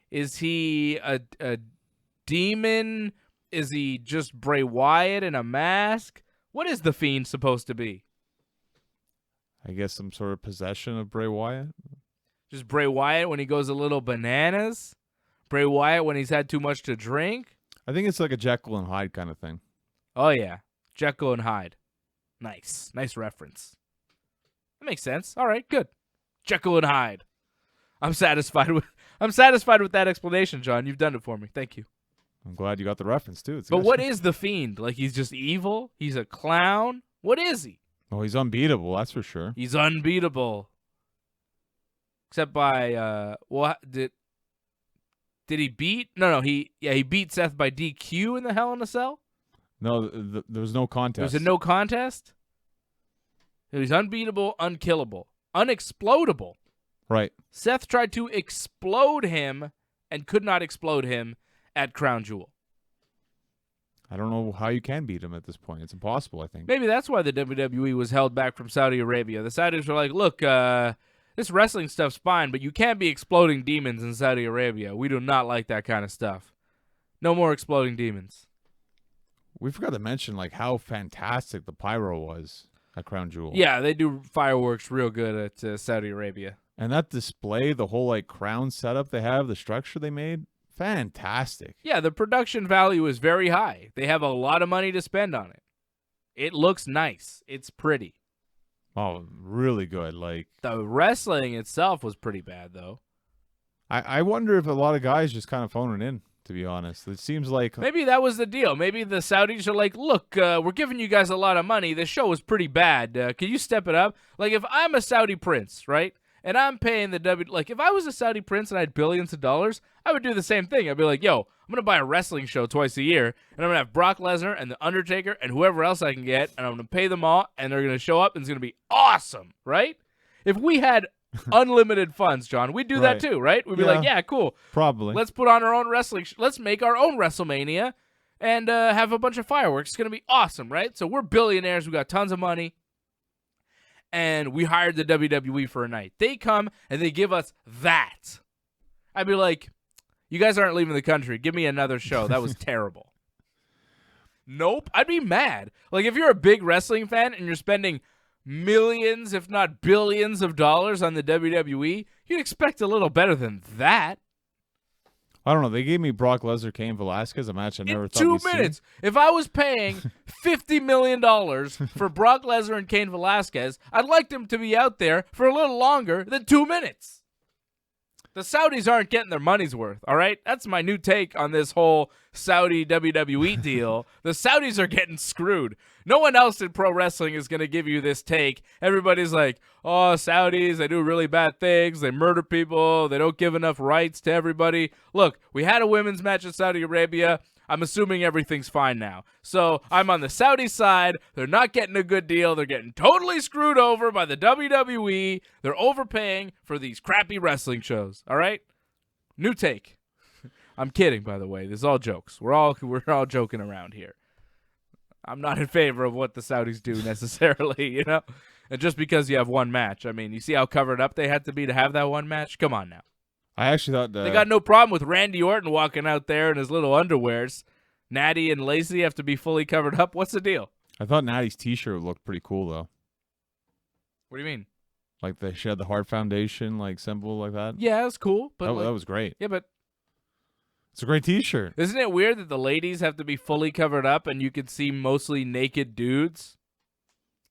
S1: Is he a demon? Is he just Bray Wyatt in a mask? What is the Fiend supposed to be?
S2: I guess some sort of possession of Bray Wyatt.
S1: Just Bray Wyatt when he goes a little bananas? Bray Wyatt when he's had too much to drink?
S2: I think it's like a Jekyll and Hyde kind of thing.
S1: Oh, yeah. Jekyll and Hyde. Nice. Nice reference. That makes sense. All right, good. Jekyll and Hyde. I'm satisfied with that explanation, John. You've done it for me. Thank you.
S2: I'm glad you got the reference, too.
S1: But what is the Fiend? Like, he's just evil? He's a clown? What is he?
S2: Oh, he's unbeatable, that's for sure.
S1: He's unbeatable. Except by what did he beat? No, he beat Seth by DQ in the Hell in a Cell?
S2: No, there was no contest.
S1: There was a no contest? He was unbeatable, unkillable, unexplodable.
S2: Right.
S1: Seth tried to explode him and could not explode him at Crown Jewel.
S2: I don't know how you can beat him at this point. It's impossible, I think.
S1: Maybe that's why the WWE was held back from Saudi Arabia. The Saudis were like, look, this wrestling stuff's fine, but you can't be exploding demons in Saudi Arabia. We do not like that kind of stuff. No more exploding demons.
S2: We forgot to mention like how fantastic the pyro was at Crown Jewel.
S1: Yeah, they do fireworks real good at Saudi Arabia.
S2: And that display, the whole like crown setup they have, the structure they made, fantastic.
S1: Yeah, the production value is very high. They have a lot of money to spend on it. It looks nice. It's pretty.
S2: Oh, really good. Like
S1: the wrestling itself was pretty bad, though.
S2: I wonder if a lot of guys just kind of phone it in to be honest. It seems like
S1: Maybe that was the deal. Maybe the Saudis are like, look, we're giving you guys a lot of money. This show is pretty bad. Can you step it up? Like, if I'm a Saudi prince, right, and I'm paying the like, if I was a Saudi prince and I had billions of dollars, I would do the same thing. I'd be like, yo, I'm going to buy a wrestling show twice a year, and I'm going to have Brock Lesnar and The Undertaker and whoever else I can get, and I'm going to pay them all, and they're going to show up, and it's going to be awesome, right? If we had unlimited funds, John, we'd do that too, right? We'd be like, yeah, cool.
S2: Probably.
S1: Let's put on our own wrestling. Let's make our own WrestleMania and have a bunch of fireworks. It's going to be awesome, right? So we're billionaires. We got tons of money. And we hired the WWE for a night. They come and they give us that. I'd be like, you guys aren't leaving the country. Give me another show. That was terrible. Nope. I'd be mad. Like, if you're a big wrestling fan and you're spending millions, if not billions of dollars on the WWE, you'd expect a little better than that.
S2: I don't know. They gave me Brock Lesnar, Cain Velasquez, a match I never thought
S1: In
S2: we'd
S1: 2 minutes. If I was paying $50 million for Brock Lesnar and Cain Velasquez, I'd like them to be out there for a little longer than 2 minutes. The Saudis aren't getting their money's worth, all right? That's my new take on this whole Saudi WWE deal. The Saudis are getting screwed. No one else in pro wrestling is going to give you this take. Everybody's like, oh, Saudis, they do really bad things. They murder people. They don't give enough rights to everybody. Look, we had a women's match in Saudi Arabia. I'm assuming everything's fine now. So I'm on the Saudi side. They're not getting a good deal. They're getting totally screwed over by the WWE. They're overpaying for these crappy wrestling shows. All right? New take. I'm kidding, by the way. This is all jokes. We're all joking around here. I'm not in favor of what the Saudis do necessarily, you know? And just because you have one match. I mean, you see how covered up they had to be to have that one match? Come on now.
S2: I actually thought
S1: they got no problem with Randy Orton walking out there in his little underwears. Natty and Lacey have to be fully covered up. What's the deal?
S2: I thought Natty's T-shirt looked pretty cool though.
S1: What do you mean?
S2: Like she had the Heart Foundation like symbol like that.
S1: Yeah, that's cool. But
S2: that was great.
S1: Yeah, but
S2: it's a great T-shirt.
S1: Isn't it weird that the ladies have to be fully covered up and you could see mostly naked dudes?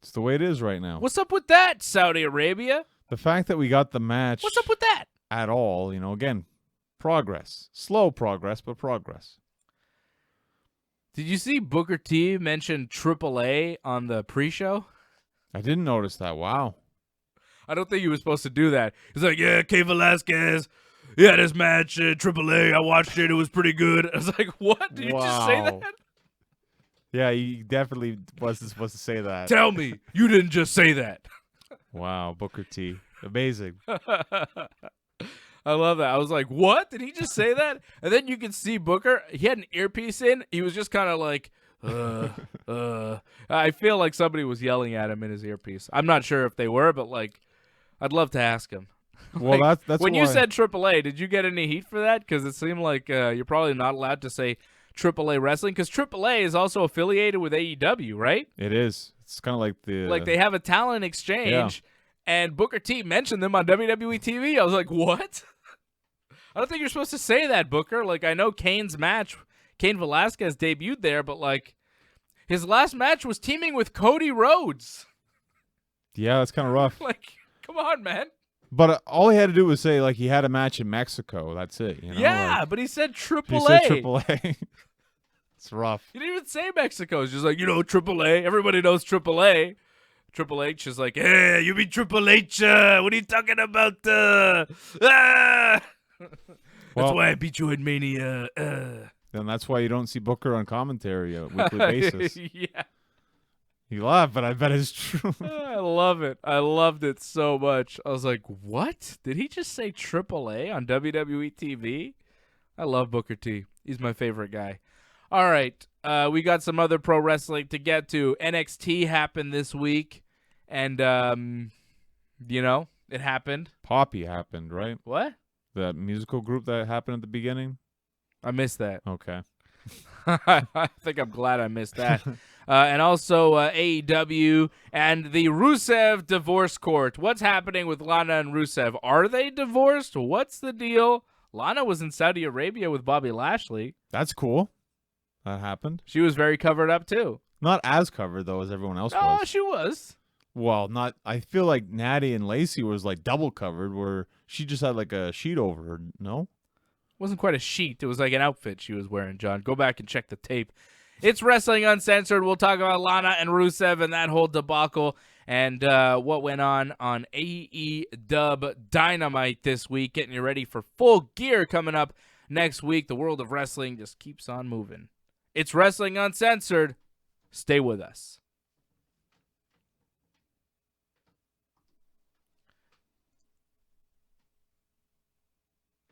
S2: It's the way it is right now.
S1: What's up with that, Saudi Arabia?
S2: The fact that we got the match.
S1: What's up with that?
S2: At all, you know, again, progress. Slow progress, but progress.
S1: Did you see Booker T mention AAA on the pre-show?
S2: I didn't notice that. Wow.
S1: I don't think he was supposed to do that. He's like, yeah, Cain Velasquez. Yeah, this match, AAA, I watched it. It was pretty good. I was like, what? Did you just say that?
S2: Yeah, he definitely wasn't supposed to say that.
S1: Tell me, you didn't just say that.
S2: Wow, Booker T. Amazing.
S1: I love that. I was like, what? Did he just say that? And then you could see Booker. He had an earpiece in. He was just kind of like, I feel like somebody was yelling at him in his earpiece. I'm not sure if they were, but like, I'd love to ask him.
S2: Well,
S1: like,
S2: that's
S1: when
S2: why...
S1: you said AAA, did you get any heat for that? Because it seemed like you're probably not allowed to say AAA wrestling, because AAA is also affiliated with AEW, right?
S2: It is. It's kind of like
S1: they have a talent exchange, and Booker T mentioned them on WWE TV. I was like, what? I don't think you're supposed to say that, Booker. Like, I know Cain Velasquez debuted there, but like, his last match was teaming with Cody Rhodes.
S2: Yeah, that's kind of rough.
S1: Like, come on, man.
S2: But all he had to do was say, like, he had a match in Mexico. That's it. You know?
S1: Yeah,
S2: like,
S1: but he said AAA.
S2: He said AAA. It's rough.
S1: He didn't even say Mexico. It's just like, AAA. Everybody knows AAA. Triple H is like, hey, you mean Triple H? What are you talking about? That's why I beat you in Mania.
S2: Then that's why you don't see Booker on commentary on a weekly basis.
S1: Yeah.
S2: You laugh, but I bet it's true.
S1: I love it. I loved it so much. I was like, what? Did he just say AAA on WWE TV? I love Booker T. He's my favorite guy. All right. We got some other pro wrestling to get to. NXT happened this week, and, it happened.
S2: Poppy happened, right?
S1: What?
S2: That musical group that happened at the beginning?
S1: I missed that.
S2: Okay.
S1: I think I'm glad I missed that. And also AEW and the Rusev divorce court. What's happening with Lana and Rusev? Are they divorced? What's the deal? Lana was in Saudi Arabia with Bobby Lashley.
S2: That's cool. That happened.
S1: She was very covered up, too.
S2: Not as covered, though, as everyone else was.
S1: Oh, she was.
S2: Well, not. I feel like Natty and Lacey was like double covered, where she just had like a sheet over her. No?
S1: wasn't quite a sheet. It was like an outfit she was wearing, John. Go back and check the tape. It's Wrestling Uncensored. We'll talk about Lana and Rusev and that whole debacle and what went on AEW Dynamite this week. Getting you ready for Full Gear coming up next week. The world of wrestling just keeps on moving. It's Wrestling Uncensored. Stay with us.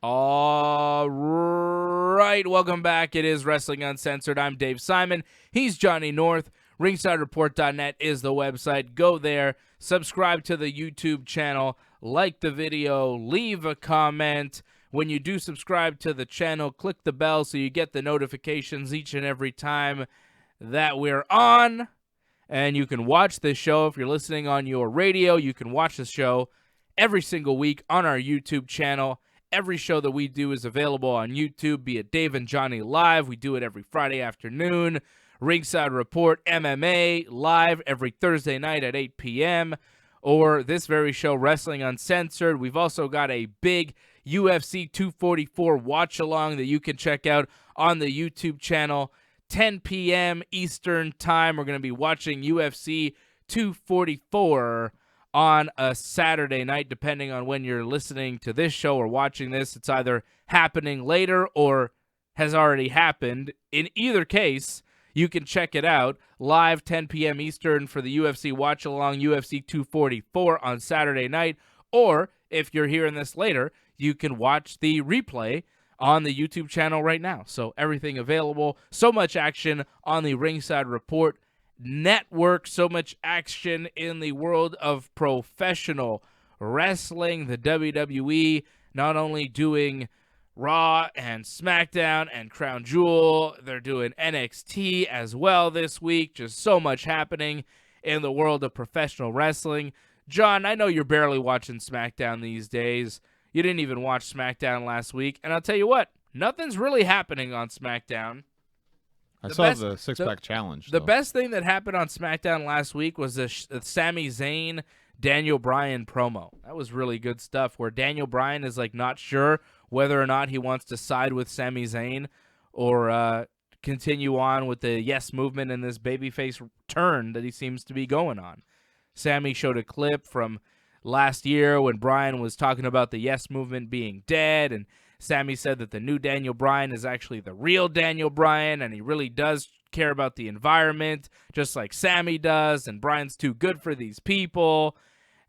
S1: All right, welcome back. It is Wrestling Uncensored. I'm Dave Simon. He's Johnny North. RingsideReport.net is the website. Go there, subscribe to the YouTube channel, like the video, leave a comment. When you do subscribe to the channel, click the bell so you get the notifications each and every time that we're on. And you can watch this show if you're listening on your radio. You can watch the show every single week on our YouTube channel. Every show that we do is available on YouTube, be it Dave and Johnny Live. We do it every Friday afternoon. Ringside Report MMA live every Thursday night at 8 p.m. Or this very show, Wrestling Uncensored. We've also got a big UFC 244 watch-along that you can check out on the YouTube channel. 10 p.m. Eastern Time. We're going to be watching UFC 244 on a Saturday night, depending on when you're listening to this show or watching this. It's either happening later or has already happened. In either case, you can check it out live 10 p.m. Eastern for the UFC watch-along UFC 244 on Saturday night. Or if you're hearing this later, you can watch the replay on the YouTube channel right now. So everything available. So much action on the Ringside Report Network, so much action in the world of professional wrestling. The WWE not only doing Raw and Smackdown and Crown Jewel, they're doing NXT as well this week. Just so much happening in the world of professional wrestling. John, I know you're barely watching Smackdown these days. You didn't even watch Smackdown last week. And I'll tell you what, nothing's really happening on Smackdown.
S2: I saw the six-pack challenge.
S1: The best thing that happened on SmackDown last week was the Sami Zayn, Daniel Bryan promo. That was really good stuff, where Daniel Bryan is like not sure whether or not he wants to side with Sami Zayn or continue on with the yes movement and this babyface turn that he seems to be going on. Sami showed a clip from last year when Bryan was talking about the yes movement being dead, and Sami said that the new Daniel Bryan is actually the real Daniel Bryan, and he really does care about the environment, just like Sami does, and Bryan's too good for these people.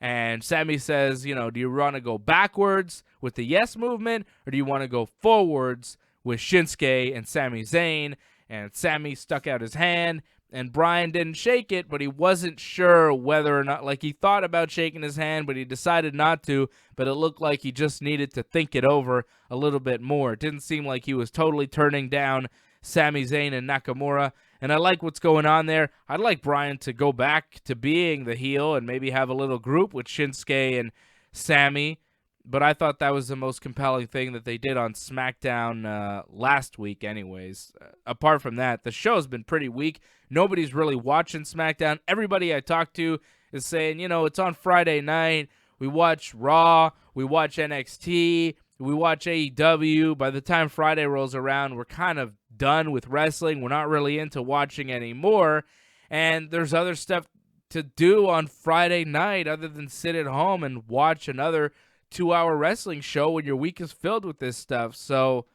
S1: And Sami says, you know, do you want to go backwards with the yes movement, or do you want to go forwards with Shinsuke and Sami Zayn? And Sami stuck out his hand, and Bryan didn't shake it, but he wasn't sure whether or not, like he thought about shaking his hand, but he decided not to, but it looked like he just needed to think it over a little bit more. It didn't seem like he was totally turning down Sami Zayn and Nakamura, and I like what's going on there. I'd like Bryan to go back to being the heel and maybe have a little group with Shinsuke and Sami, but I thought that was the most compelling thing that they did on SmackDown last week anyways. Apart from that, the show's been pretty weak. Nobody's really watching SmackDown. Everybody I talk to is saying, you know, it's on Friday night. We watch Raw. We watch NXT. We watch AEW. By the time Friday rolls around, we're kind of done with wrestling. We're not really into watching anymore. And there's other stuff to do on Friday night other than sit at home and watch another 2-hour wrestling show when your week is filled with this stuff. So,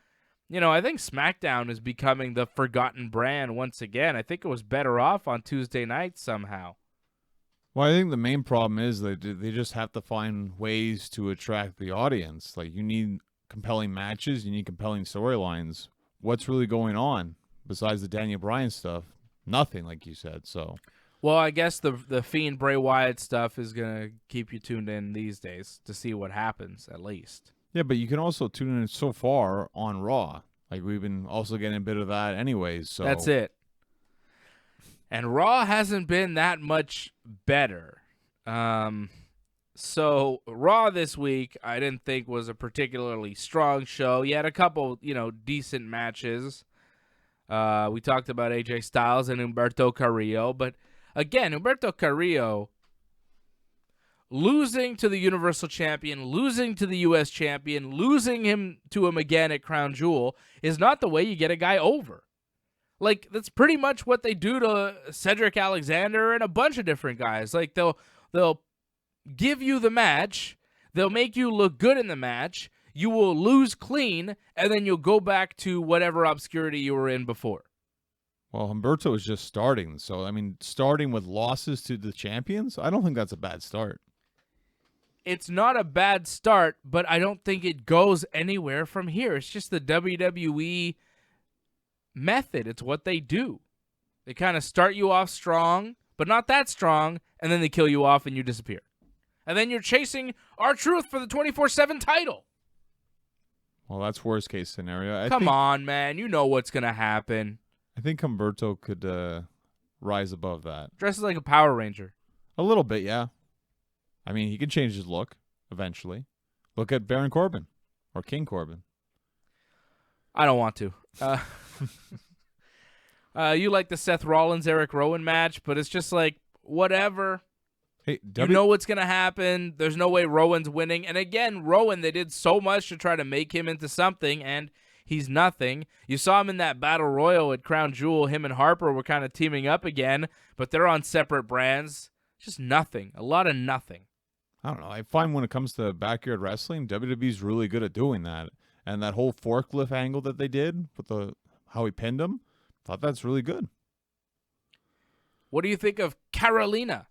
S1: you know, I think SmackDown is becoming the forgotten brand once again. I think it was better off on Tuesday night somehow.
S2: Well, I think the main problem is they just have to find ways to attract the audience. Like, you need compelling matches, you need compelling storylines. What's really going on besides the Daniel Bryan stuff? Nothing, like you said. So,
S1: well, I guess the Fiend Bray Wyatt stuff is gonna keep you tuned in these days to see what happens, at least.
S2: Yeah, but you can also tune in so far on Raw. Like, we've been also getting a bit of that anyways. So
S1: that's it. And Raw hasn't been that much better. So Raw this week, I didn't think was a particularly strong show. You had a couple, you know, decent matches. We talked about AJ Styles and Humberto Carrillo, but again, Humberto Carrillo losing to the Universal Champion, losing to the U.S. Champion, losing him to him again at Crown Jewel is not the way you get a guy over. Like, that's pretty much what they do to Cedric Alexander and a bunch of different guys. Like, they'll give you the match, they'll make you look good in the match, you will lose clean, and then you'll go back to whatever obscurity you were in before.
S2: Well, Humberto is just starting, so, I mean, starting with losses to the champions, I don't think that's a bad start.
S1: It's not a bad start, but I don't think it goes anywhere from here. It's just the WWE method. It's what they do. They kind of start you off strong, but not that strong, and then they kill you off and you disappear. And then you're chasing R-Truth for the 24/7 title.
S2: Well, that's worst case scenario.
S1: Come on, man. You know what's going to happen.
S2: I think Humberto could rise above that.
S1: Dresses like a Power Ranger.
S2: A little bit, yeah. I mean, he could change his look eventually. Look at Baron Corbin or King Corbin.
S1: I don't want to. You like the Seth Rollins-Eric Rowan match, but it's just like, whatever.
S2: Hey,
S1: you know what's going to happen. There's no way Rowan's winning. And again, Rowan, they did so much to try to make him into something, and he's nothing. You saw him in that Battle Royal at Crown Jewel. Him and Harper were kind of teaming up again, but they're on separate brands. Just nothing. A lot of nothing.
S2: I don't know. I find when it comes to backyard wrestling, WWE's really good at doing that. And that whole forklift angle that they did with how he pinned him, thought that's really good.
S1: What do you think of Carolina?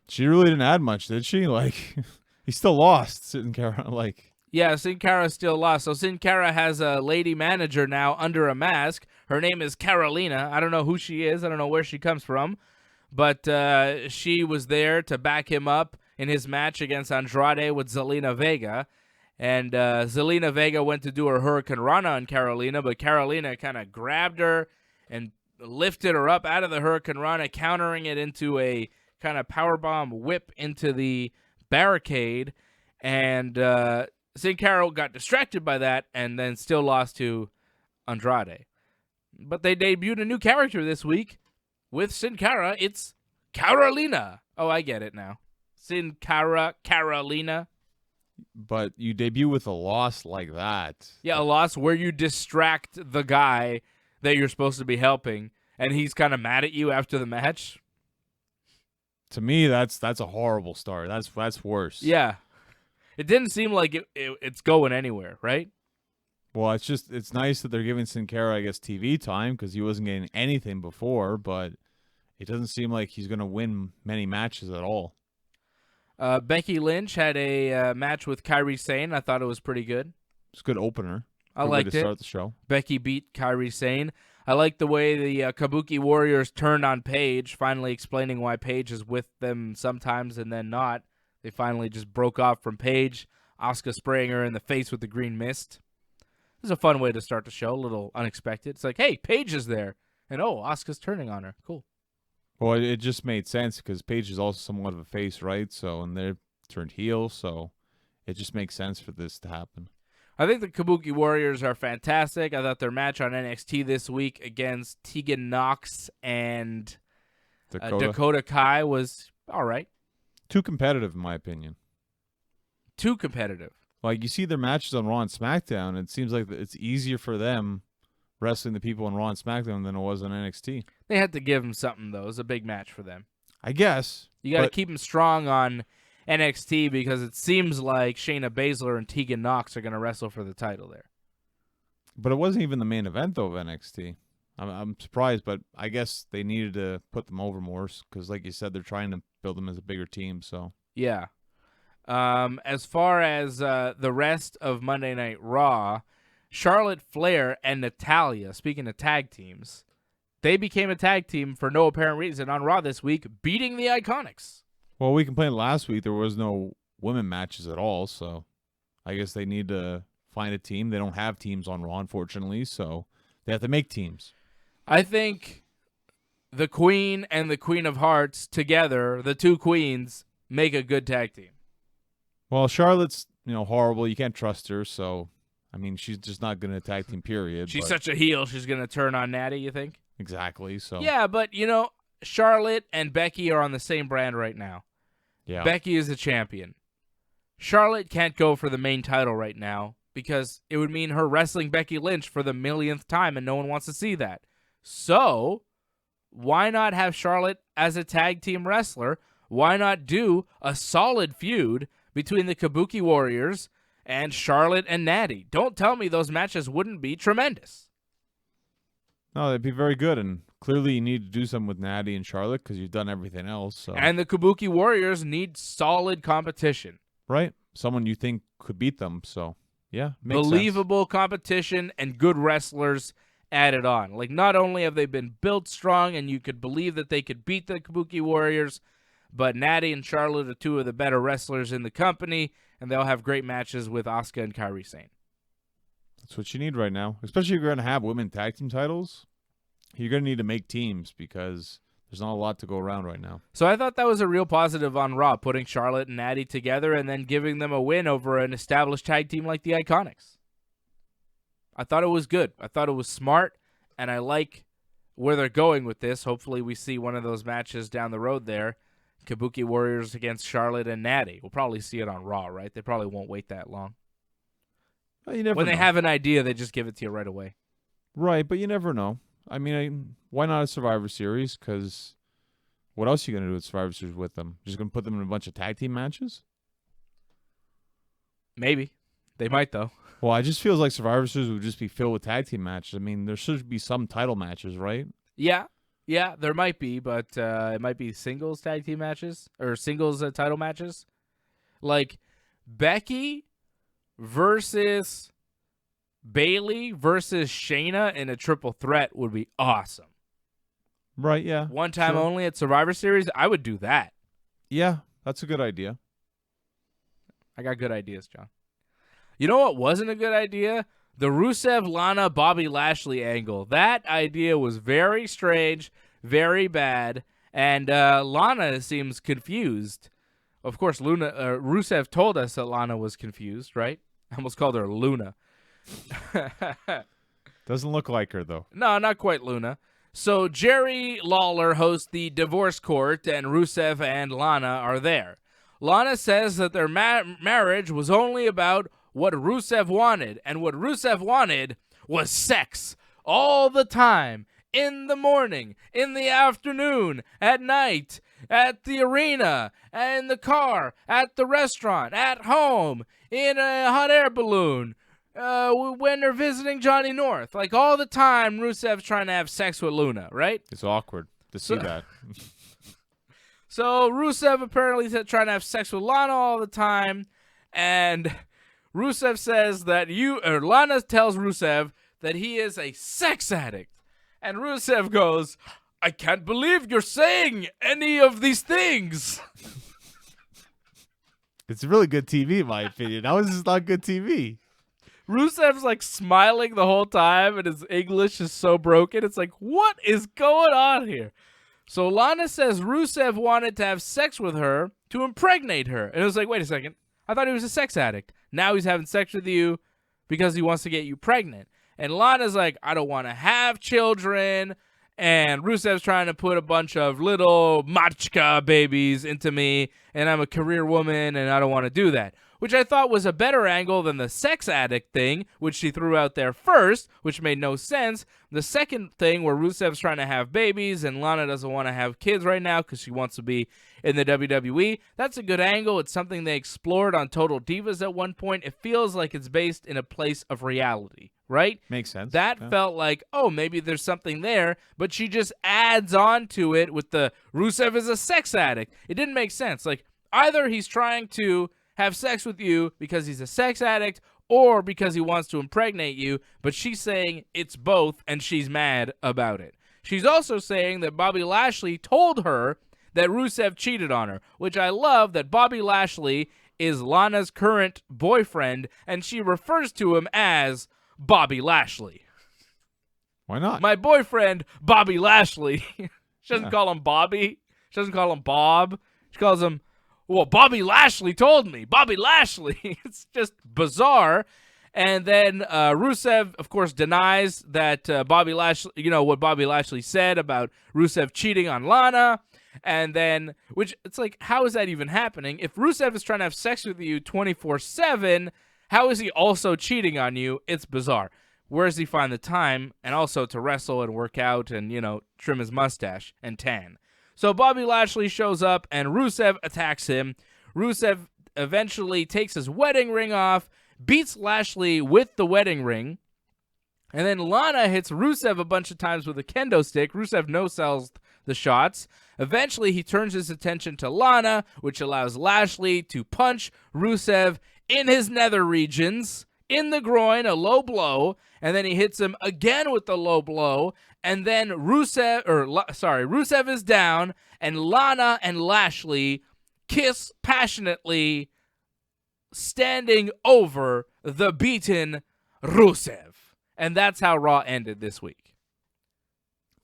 S2: She really didn't add much, did she? Like, he still lost. Sin Cara,
S1: yeah, Sin Cara still lost. So Sin Cara has a lady manager now under a mask. Her name is Carolina. I don't know who she is. I don't know where she comes from. But she was there to back him up in his match against Andrade with Zelina Vega. And Zelina Vega went to do her Hurricane Rana on Carolina, but Carolina kind of grabbed her and lifted her up out of the Hurricane Rana, countering it into a kind of powerbomb whip into the barricade. And Sin Cara got distracted by that and then still lost to Andrade. But they debuted a new character this week with Sin Cara. It's Carolina. Oh, I get it now. Sin Cara, Carolina.
S2: But you debut with a loss like that.
S1: Yeah, a loss where you distract the guy that you're supposed to be helping, and he's kind of mad at you after the match.
S2: To me, that's a horrible start. That's worse.
S1: Yeah. It didn't seem like it's going anywhere, right?
S2: Well, it's nice that they're giving Sin Cara, I guess, TV time because he wasn't getting anything before, but it doesn't seem like he's going to win many matches at all.
S1: Becky Lynch had a match with Kairi Sane. I thought it was pretty good.
S2: It's a good opener.
S1: I liked it.
S2: To start the show.
S1: Becky beat Kairi Sane. I like the way the Kabuki Warriors turned on Paige, finally explaining why Paige is with them sometimes and then not. They finally just broke off from Paige. Asuka spraying her in the face with the green mist. It was a fun way to start the show, a little unexpected. It's like, hey, Paige is there. And, oh, Asuka's turning on her. Cool.
S2: Well, it just made sense because Paige is also somewhat of a face, right? So, and they're turned heel, so it just makes sense for this to happen.
S1: I think the Kabuki Warriors are fantastic. I thought their match on NXT this week against Tegan Nox and Dakota Kai was all right.
S2: Too competitive, in my opinion.
S1: Too competitive.
S2: Like, you see their matches on Raw and SmackDown, it seems like it's easier for them wrestling the people on Raw and SmackDown than it was on NXT.
S1: They had to give them something, though. It was a big match for them.
S2: I guess.
S1: You got to keep them strong on NXT because it seems like Shayna Baszler and Tegan Nox are going to wrestle for the title there.
S2: But it wasn't even the main event, though, of NXT. I'm surprised, but I guess they needed to put them over more because, like you said, they're trying to build them as a bigger team. So
S1: yeah. As far as the rest of Monday Night Raw, Charlotte Flair and Natalya, speaking of tag teams, they became a tag team for no apparent reason on Raw this week, beating the Iconics.
S2: Well, we complained last week there was no women matches at all, so I guess they need to find a team. They don't have teams on Raw, unfortunately, so they have to make teams.
S1: I think the Queen and the Queen of Hearts together, the two queens, make a good tag team.
S2: Well, Charlotte's, horrible. You can't trust her, so, I mean, she's just not going to tag team, period.
S1: She's such a heel, she's going to turn on Natty, you think?
S2: Exactly, so.
S1: Yeah, but, Charlotte and Becky are on the same brand right now.
S2: Yeah.
S1: Becky is a champion. Charlotte can't go for the main title right now because it would mean her wrestling Becky Lynch for the millionth time, and no one wants to see that. So, why not have Charlotte as a tag team wrestler? Why not do a solid feud between the Kabuki Warriors and Charlotte and Natty? Don't tell me those matches wouldn't be tremendous.
S2: No, that'd be very good, and clearly you need to do something with Natty and Charlotte because you've done everything else. So.
S1: And the Kabuki Warriors need solid competition.
S2: Right. Someone you think could beat them. So, yeah. Makes
S1: Believable
S2: sense.
S1: competition and good wrestlers added on. Like, not only have they been built strong and you could believe that they could beat the Kabuki Warriors, but Natty and Charlotte are two of the better wrestlers in the company, and they'll have great matches with Asuka and Kairi Sane.
S2: That's what you need right now. Especially if you're going to have women tag team titles. You're going to need to make teams because there's not a lot to go around right now.
S1: So I thought that was a real positive on Raw, putting Charlotte and Natty together and then giving them a win over an established tag team like the Iconics. I thought it was good. I thought it was smart, and I like where they're going with this. Hopefully we see one of those matches down the road there. Kabuki Warriors against Charlotte and Natty. We'll probably see it on Raw, right? They probably won't wait that long.
S2: Well, you never
S1: when
S2: know.
S1: they have an idea, they just give it to you right away.
S2: Right, but you never know. I mean, why not a Survivor Series? Because what else are you going to do with Survivor Series with them? Just going to put them in a bunch of tag team matches?
S1: Maybe. They might, though.
S2: Well, it just feels like Survivor Series would just be filled with tag team matches. I mean, there should be some title matches, right?
S1: Yeah, there might be, but it might be singles tag team matches or singles title matches. Like Becky versus Bayley versus Shayna in a triple threat would be awesome.
S2: Right, yeah.
S1: One time
S2: sure.
S1: only at Survivor Series, I would do that.
S2: Yeah, that's a good idea.
S1: I got good ideas, John. You know what wasn't a good idea? The Rusev, Lana, Bobby Lashley angle. That idea was very strange, very bad, and Lana seems confused. Of course, Rusev told us that Lana was confused, right? I almost called her Luna.
S2: Doesn't look like her, though.
S1: No, not quite Luna. So Jerry Lawler hosts the divorce court, and Rusev and Lana are there. Lana says that their marriage was only about what Rusev wanted, and what Rusev wanted was sex all the time, in the morning, in the afternoon, at night, at the arena, in the car, at the restaurant, at home, in a hot air balloon, when they're visiting Johnny North. Like, all the time, Rusev's trying to have sex with Luna, right?
S2: It's awkward to see that.
S1: So Rusev apparently is trying to have sex with Lana all the time, and Rusev says that Lana tells Rusev that he is a sex addict. And Rusev goes, I can't believe you're saying any of these things.
S2: It's really good TV, in my opinion. That was just not good TV.
S1: Rusev's like smiling the whole time, and his English is so broken. It's like, what is going on here? So Lana says Rusev wanted to have sex with her to impregnate her. And it was like, wait a second. I thought he was a sex addict. Now he's having sex with you because he wants to get you pregnant. And Lana's like, I don't want to have children. And Rusev's trying to put a bunch of little machka babies into me. And I'm a career woman and I don't want to do that. Which I thought was a better angle than the sex addict thing, which she threw out there first, which made no sense. The second thing where Rusev's trying to have babies and Lana doesn't want to have kids right now because she wants to be in the WWE. That's a good angle. It's something they explored on Total Divas at one point. It feels like it's based in a place of reality, right?
S2: Makes sense.
S1: That felt like, oh, maybe there's something there, but she just adds on to it with the Rusev is a sex addict. It didn't make sense. Like, either he's trying to have sex with you because he's a sex addict or because he wants to impregnate you, but she's saying it's both and she's mad about it. She's also saying that Bobby Lashley told her that Rusev cheated on her, which I love that Bobby Lashley is Lana's current boyfriend and she refers to him as Bobby Lashley.
S2: Why not?
S1: My boyfriend, Bobby Lashley. She doesn't call him Bobby. She doesn't call him Bob. She calls him, well, Bobby Lashley told me. Bobby Lashley. It's just bizarre. And then Rusev, of course, denies that Bobby Lashley, what Bobby Lashley said about Rusev cheating on Lana. And then, which it's like, how is that even happening? If Rusev is trying to have sex with you 24/7, how is he also cheating on you? It's bizarre. Where does he find the time and also to wrestle and work out and, trim his mustache and tan? So Bobby Lashley shows up and Rusev attacks him. Rusev eventually takes his wedding ring off, beats Lashley with the wedding ring, and then Lana hits Rusev a bunch of times with a kendo stick. Rusev no-sells the shots. Eventually, he turns his attention to Lana, which allows Lashley to punch Rusev in his nether regions, in the groin, a low blow, and then he hits him again with the low blow, and then Rusev is down, and Lana and Lashley kiss passionately, standing over the beaten Rusev. And that's how Raw ended this week.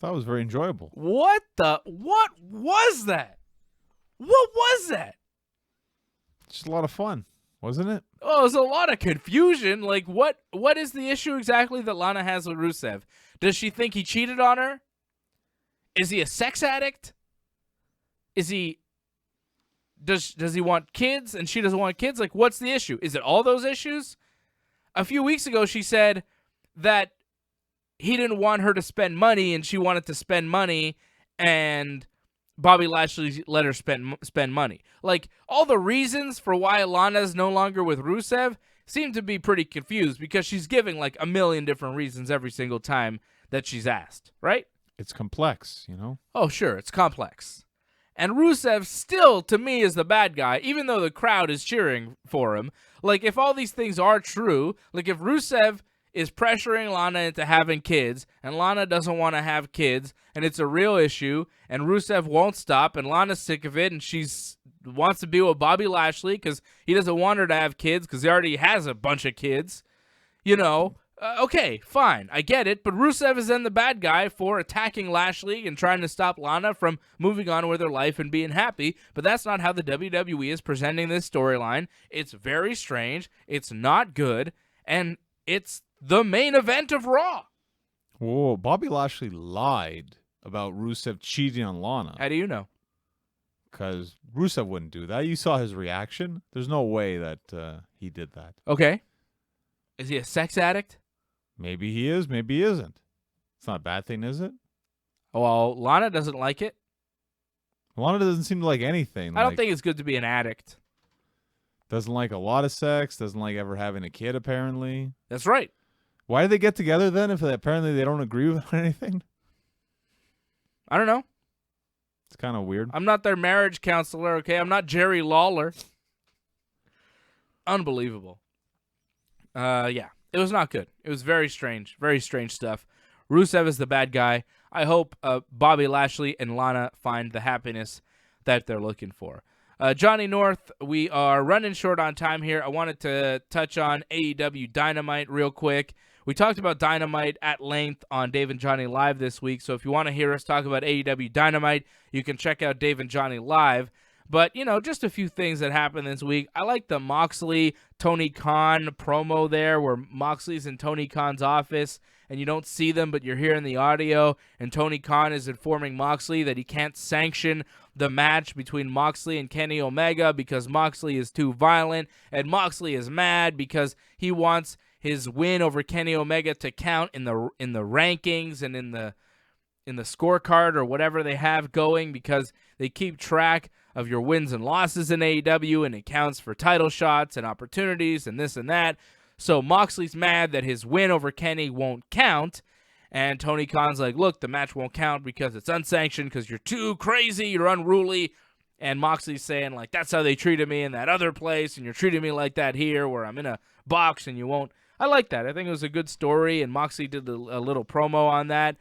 S2: That was very enjoyable.
S1: What was that? What was that?
S2: Just a lot of fun, wasn't it?
S1: Oh, it was a lot of confusion. Like, what is the issue exactly that Lana has with Rusev? Does she think he cheated on her? Is he a sex addict? Does he want kids and she doesn't want kids? Like, what's the issue? Is it all those issues? A few weeks ago, she said that he didn't want her to spend money and she wanted to spend money, and Bobby Lashley let her spend money. Like, all the reasons for why Lana's no longer with Rusev seem to be pretty confused because she's giving like a million different reasons every single time that she's asked, right?
S2: It's complex,
S1: Oh, sure, it's complex. And Rusev still, to me, is the bad guy, even though the crowd is cheering for him. Like, if all these things are true, like if Rusev is pressuring Lana into having kids, and Lana doesn't want to have kids, and it's a real issue, and Rusev won't stop, and Lana's sick of it, and she's wants to be with Bobby Lashley because he doesn't want her to have kids because he already has a bunch of kids, okay, fine, I get it, but Rusev is then the bad guy for attacking Lashley and trying to stop Lana from moving on with her life and being happy, but that's not how the WWE is presenting this storyline. It's very strange, it's not good, and it's the main event of Raw.
S2: Whoa, Bobby Lashley lied about Rusev cheating on Lana.
S1: How do you know?
S2: Because Rusev wouldn't do that. You saw his reaction. There's no way that he did that.
S1: Okay. Is he a sex addict?
S2: Maybe he is, maybe he isn't. It's not a bad thing, is it?
S1: Well, Lana doesn't like it.
S2: Lana doesn't seem to like anything.
S1: I don't think it's good to be an addict.
S2: Doesn't like a lot of sex. Doesn't like ever having a kid, apparently.
S1: That's right.
S2: Why do they get together then if apparently they don't agree with anything?
S1: I don't know.
S2: It's kind of weird.
S1: I'm not their marriage counselor, okay? I'm not Jerry Lawler. Unbelievable. Yeah. It was not good. It was very strange stuff. Rusev is the bad guy. I hope Bobby Lashley and Lana find the happiness that they're looking for. Johnny North, we are running short on time here. I wanted to touch on AEW Dynamite real quick. We talked about Dynamite at length on Dave and Johnny Live this week, so if you want to hear us talk about AEW Dynamite, you can check out Dave and Johnny Live. But, just a few things that happened this week. I like the Moxley-Tony Khan promo there where Moxley's in Tony Khan's office and you don't see them, but you're hearing the audio, and Tony Khan is informing Moxley that he can't sanction the match between Moxley and Kenny Omega because Moxley is too violent, and Moxley is mad because he wants his win over Kenny Omega to count in the rankings and in the scorecard or whatever they have going because they keep track of your wins and losses in AEW, and it counts for title shots and opportunities and this and that. So Moxley's mad that his win over Kenny won't count, and Tony Khan's like, look, the match won't count because it's unsanctioned because you're too crazy, you're unruly, and Moxley's saying, like, that's how they treated me in that other place, and you're treating me like that here where I'm in a box and you won't. I like that. I think it was a good story, and Moxley did a little promo on that.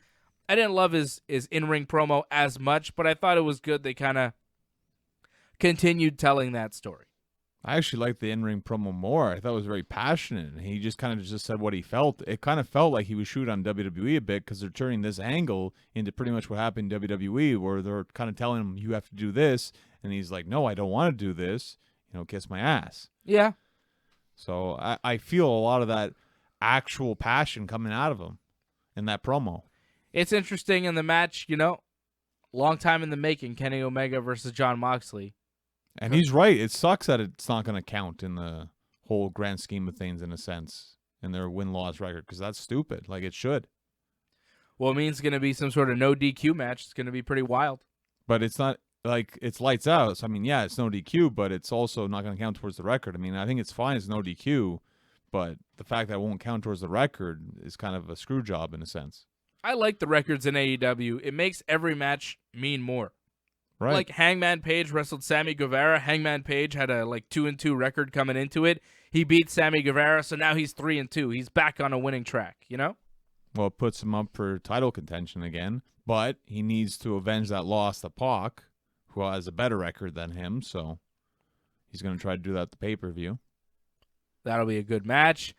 S1: I didn't love his in-ring promo as much, but I thought it was good they kind of continued telling that story.
S2: I actually liked the in-ring promo more. I thought it was very passionate, and he just kind of just said what he felt. It kind of felt like he was shooting on WWE a bit because they're turning this angle into pretty much what happened in WWE, where they're kind of telling him, you have to do this, and he's like, no, I don't want to do this. Kiss my ass.
S1: Yeah.
S2: So I feel a lot of that actual passion coming out of him in that promo.
S1: It's interesting in the match, long time in the making, Kenny Omega versus Jon Moxley.
S2: And he's right. It sucks that it's not going to count in the whole grand scheme of things, in a sense, in their win-loss record, because that's stupid. Like, it should.
S1: Well, it means it's going to be some sort of no DQ match. It's going to be pretty wild.
S2: But it's not like it's lights out. So, I mean, yeah, it's no DQ, but it's also not going to count towards the record. I mean, I think it's fine it's no DQ, but the fact that it won't count towards the record is kind of a screw job in a sense.
S1: I like the records in AEW. It makes every match mean more.
S2: Right.
S1: Like Hangman Page wrestled Sammy Guevara. Hangman Page had a 2-2 record coming into it. He beat Sammy Guevara, so now he's 3-2. He's back on a winning track, you know?
S2: Well, it puts him up for title contention again, but he needs to avenge that loss to Pac, who has a better record than him, so he's going to try to do that at the pay-per-view.
S1: That'll be a good match.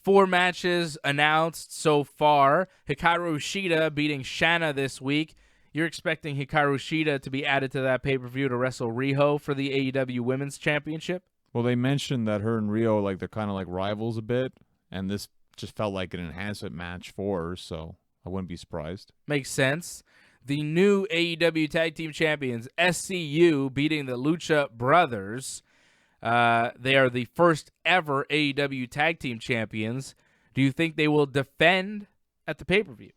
S1: 4 matches announced so far. Hikaru Shida beating Shana this week. You're expecting Hikaru Shida to be added to that pay-per-view to wrestle Riho for the AEW Women's Championship?
S2: Well, they mentioned that her and Rio, like, they're kind of like rivals a bit, and this just felt like an enhancement match for her, so I wouldn't be surprised.
S1: Makes sense. The new AEW Tag Team Champions, SCU, beating the Lucha Brothers. They are the first ever AEW Tag Team Champions. Do you think they will defend at the pay-per-view?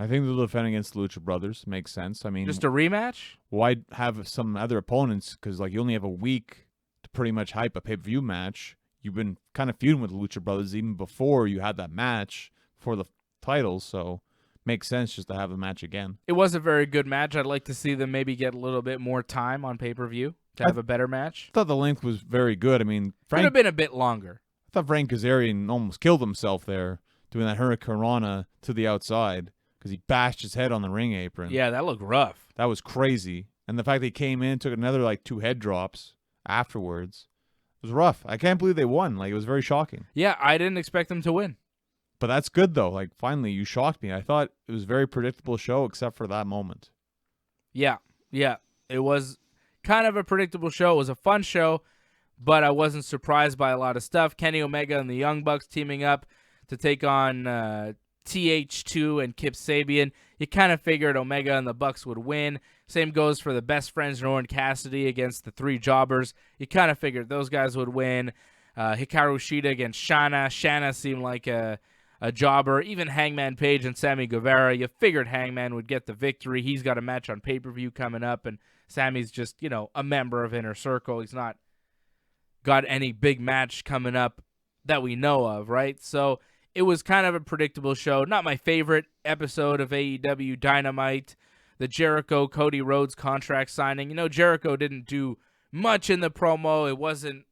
S2: I think they'll defend against the Lucha Brothers. Makes sense. I mean,
S1: just a rematch?
S2: Why have some other opponents? Because, like, you only have a week to pretty much hype a pay-per-view match. You've been kind of feuding with the Lucha Brothers even before you had that match for the titles, so makes sense just to have the match again.
S1: It was a very good match. I'd like to see them maybe get a little bit more time on pay-per-view to have a better match.
S2: I thought the length was very good. I mean,
S1: could have been a bit longer.
S2: I thought Frank Kazarian almost killed himself there doing that Hurricane Rana to the outside because he bashed his head on the ring apron.
S1: Yeah, that looked rough.
S2: That was crazy. And the fact that he came in, took another 2 head drops afterwards. It was rough. I can't believe they won. Like, it was very shocking.
S1: Yeah, I didn't expect them to win.
S2: But that's good, though. Like, finally, you shocked me. I thought it was a very predictable show except for that moment.
S1: Yeah. It was kind of a predictable show. It was a fun show, but I wasn't surprised by a lot of stuff. Kenny Omega and the Young Bucks teaming up to take on TH2 and Kip Sabian. You kind of figured Omega and the Bucks would win. Same goes for the Best Friends and Orange Cassidy against the 3 Jobbers. You kind of figured those guys would win. Hikaru Shida against Shana. Shana seemed like a jobber. Even Hangman Page and Sammy Guevara. You figured Hangman would get the victory. He's got a match on pay-per-view coming up, and Sammy's just, a member of Inner Circle. He's not got any big match coming up that we know of, right? So it was kind of a predictable show. Not my favorite episode of AEW Dynamite. The Jericho-Cody Rhodes contract signing. Jericho didn't do much in the promo. It wasn't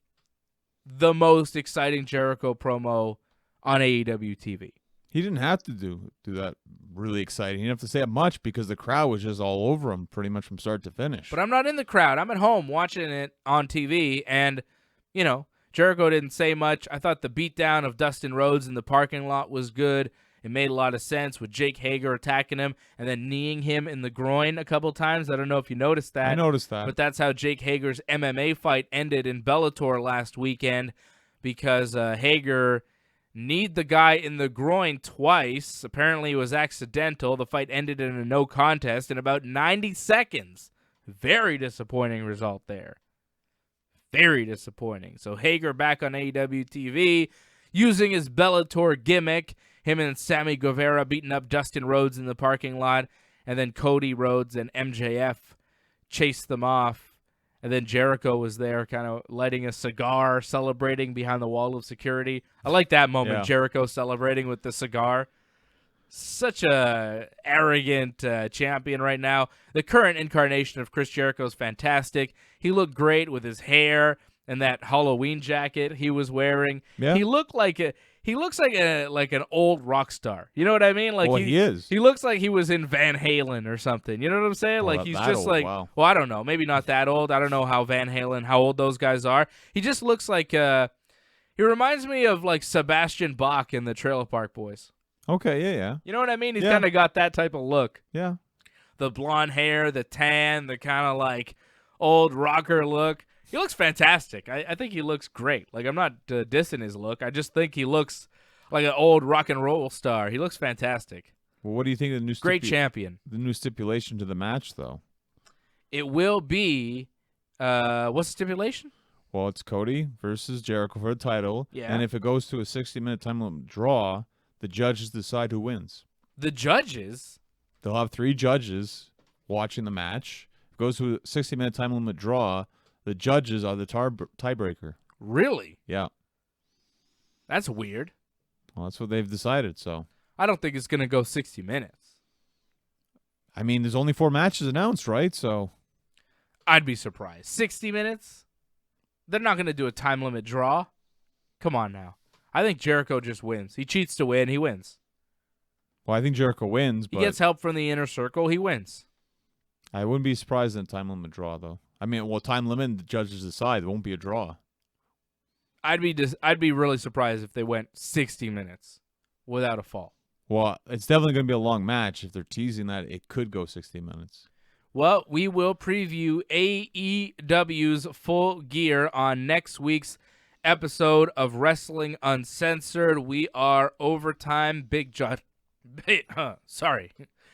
S1: the most exciting Jericho promo on AEW TV.
S2: He didn't have to do that really exciting. He didn't have to say it much because the crowd was just all over him pretty much from start to finish.
S1: But I'm not in the crowd. I'm at home watching it on TV, and, Jericho didn't say much. I thought the beatdown of Dustin Rhodes in the parking lot was good. It made a lot of sense with Jake Hager attacking him and then kneeing him in the groin a couple times. I don't know if you noticed that.
S2: I noticed that.
S1: But that's how Jake Hager's MMA fight ended in Bellator last weekend because Hager kneed the guy in the groin twice. Apparently it was accidental. The fight ended in a no contest in about 90 seconds. Very disappointing result there. Very disappointing. So Hager back on AEW TV using his Bellator gimmick. Him and Sammy Guevara beating up Dustin Rhodes in the parking lot. And then Cody Rhodes and MJF chased them off. And then Jericho was there kind of lighting a cigar, celebrating behind the wall of security. I like that moment,
S2: yeah.
S1: Jericho celebrating with the cigar. Such a arrogant champion right now. The current incarnation of Chris Jericho is fantastic. He looked great with his hair and that Halloween jacket he was wearing.
S2: Yeah.
S1: He looks like an old rock star. You know what I mean? Like
S2: well, he is.
S1: He looks like he was in Van Halen or something. You know what I'm saying?
S2: Well,
S1: like he's
S2: that
S1: just
S2: old,
S1: like,
S2: wow.
S1: Well, I don't know, maybe not that old. I don't know how how old those guys are. He just looks like he reminds me of like Sebastian Bach in the Trailer Park Boys.
S2: Okay, yeah.
S1: You know what I mean? He's
S2: Yeah.
S1: kind of got that type of look.
S2: Yeah.
S1: The blonde hair, the tan, the kind of like old rocker look. He looks fantastic. I think he looks great. Like, I'm not dissing his look. I just think he looks like an old rock and roll star. He looks fantastic.
S2: Well, what do you think of the new
S1: Great champion.
S2: The new stipulation to the match, though?
S1: It will be, what's the stipulation?
S2: Well, it's Cody versus Jericho for the title.
S1: Yeah.
S2: And if it goes to a 60-minute time limit draw, the judges decide who wins.
S1: The judges?
S2: They'll have 3 judges watching the match. If it goes to a 60-minute time limit draw, the judges are the tiebreaker.
S1: Really?
S2: Yeah.
S1: That's weird.
S2: Well, that's what they've decided, so.
S1: I don't think it's going to go 60 minutes.
S2: I mean, there's only 4 matches announced, right? So.
S1: I'd be surprised. 60 minutes? They're not going to do a time limit draw. Come on now. I think Jericho just wins. He cheats to win. He wins.
S2: Well, I think Jericho wins, but
S1: He gets help from the inner circle. He wins.
S2: I wouldn't be surprised in a time limit draw, though. I mean, well, time limit, the judges decide. It won't be a draw.
S1: I'd be really surprised if they went 60 minutes without a fall.
S2: Well, it's definitely going to be a long match. If they're teasing that, it could go 60 minutes.
S1: Well, we will preview AEW's Full Gear on next week's episode of Wrestling Uncensored. We are overtime. Sorry.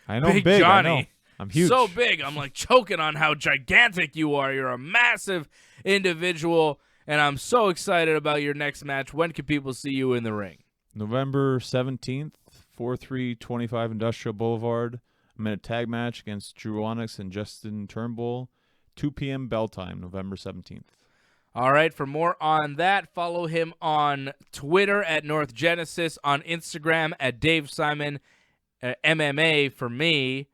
S2: I know,
S1: Big
S2: big
S1: Johnny.
S2: I know. I'm huge.
S1: So big. I'm like choking on how gigantic you are. You're a massive individual, and I'm so excited about your next match. When can people see you in the ring?
S2: November 17th, 4325 Industrial Boulevard. I'm in a tag match against Drew Onyx and Justin Turnbull. 2 p.m. bell time, November 17th.
S1: All right, for more on that, follow him on Twitter at North Genesis, on Instagram at Dave Simon MMA for me.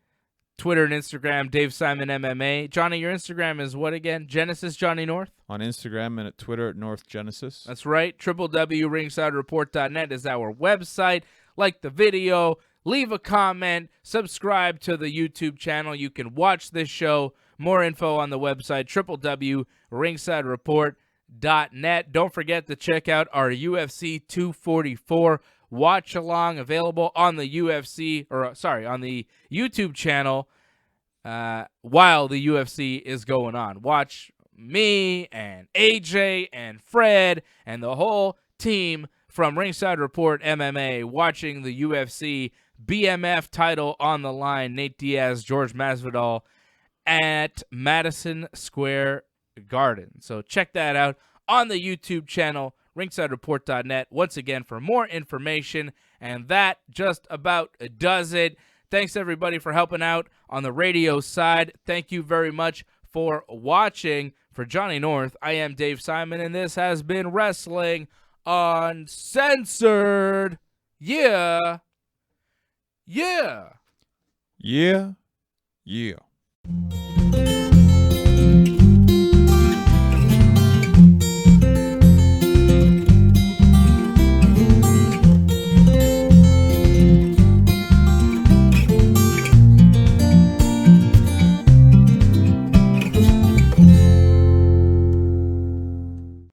S1: Twitter and Instagram, Dave Simon MMA. Johnny, your Instagram is what again? Genesis Johnny North?
S2: On Instagram and at Twitter at North Genesis.
S1: That's right. www.ringsidereport.net is our website. Like the video, leave a comment, subscribe to the YouTube channel. You can watch this show. More info on the website, www.ringsidereport.net. Don't forget to check out our UFC 244 watch along, available on the on the YouTube channel while the UFC is going on. Watch me and AJ and Fred and the whole team from Ringside Report MMA watching the UFC BMF title on the line. Nate Diaz, George Masvidal at Madison Square Garden. So check that out on the YouTube channel, ringsidereport.net. Once again, for more information. And that just about does it. Thanks, everybody, for helping out on the radio side. Thank you very much for watching. For Johnny North, I am Dave Simon, and this has been Wrestling Uncensored. Yeah. Yeah.
S2: Yeah. Yeah.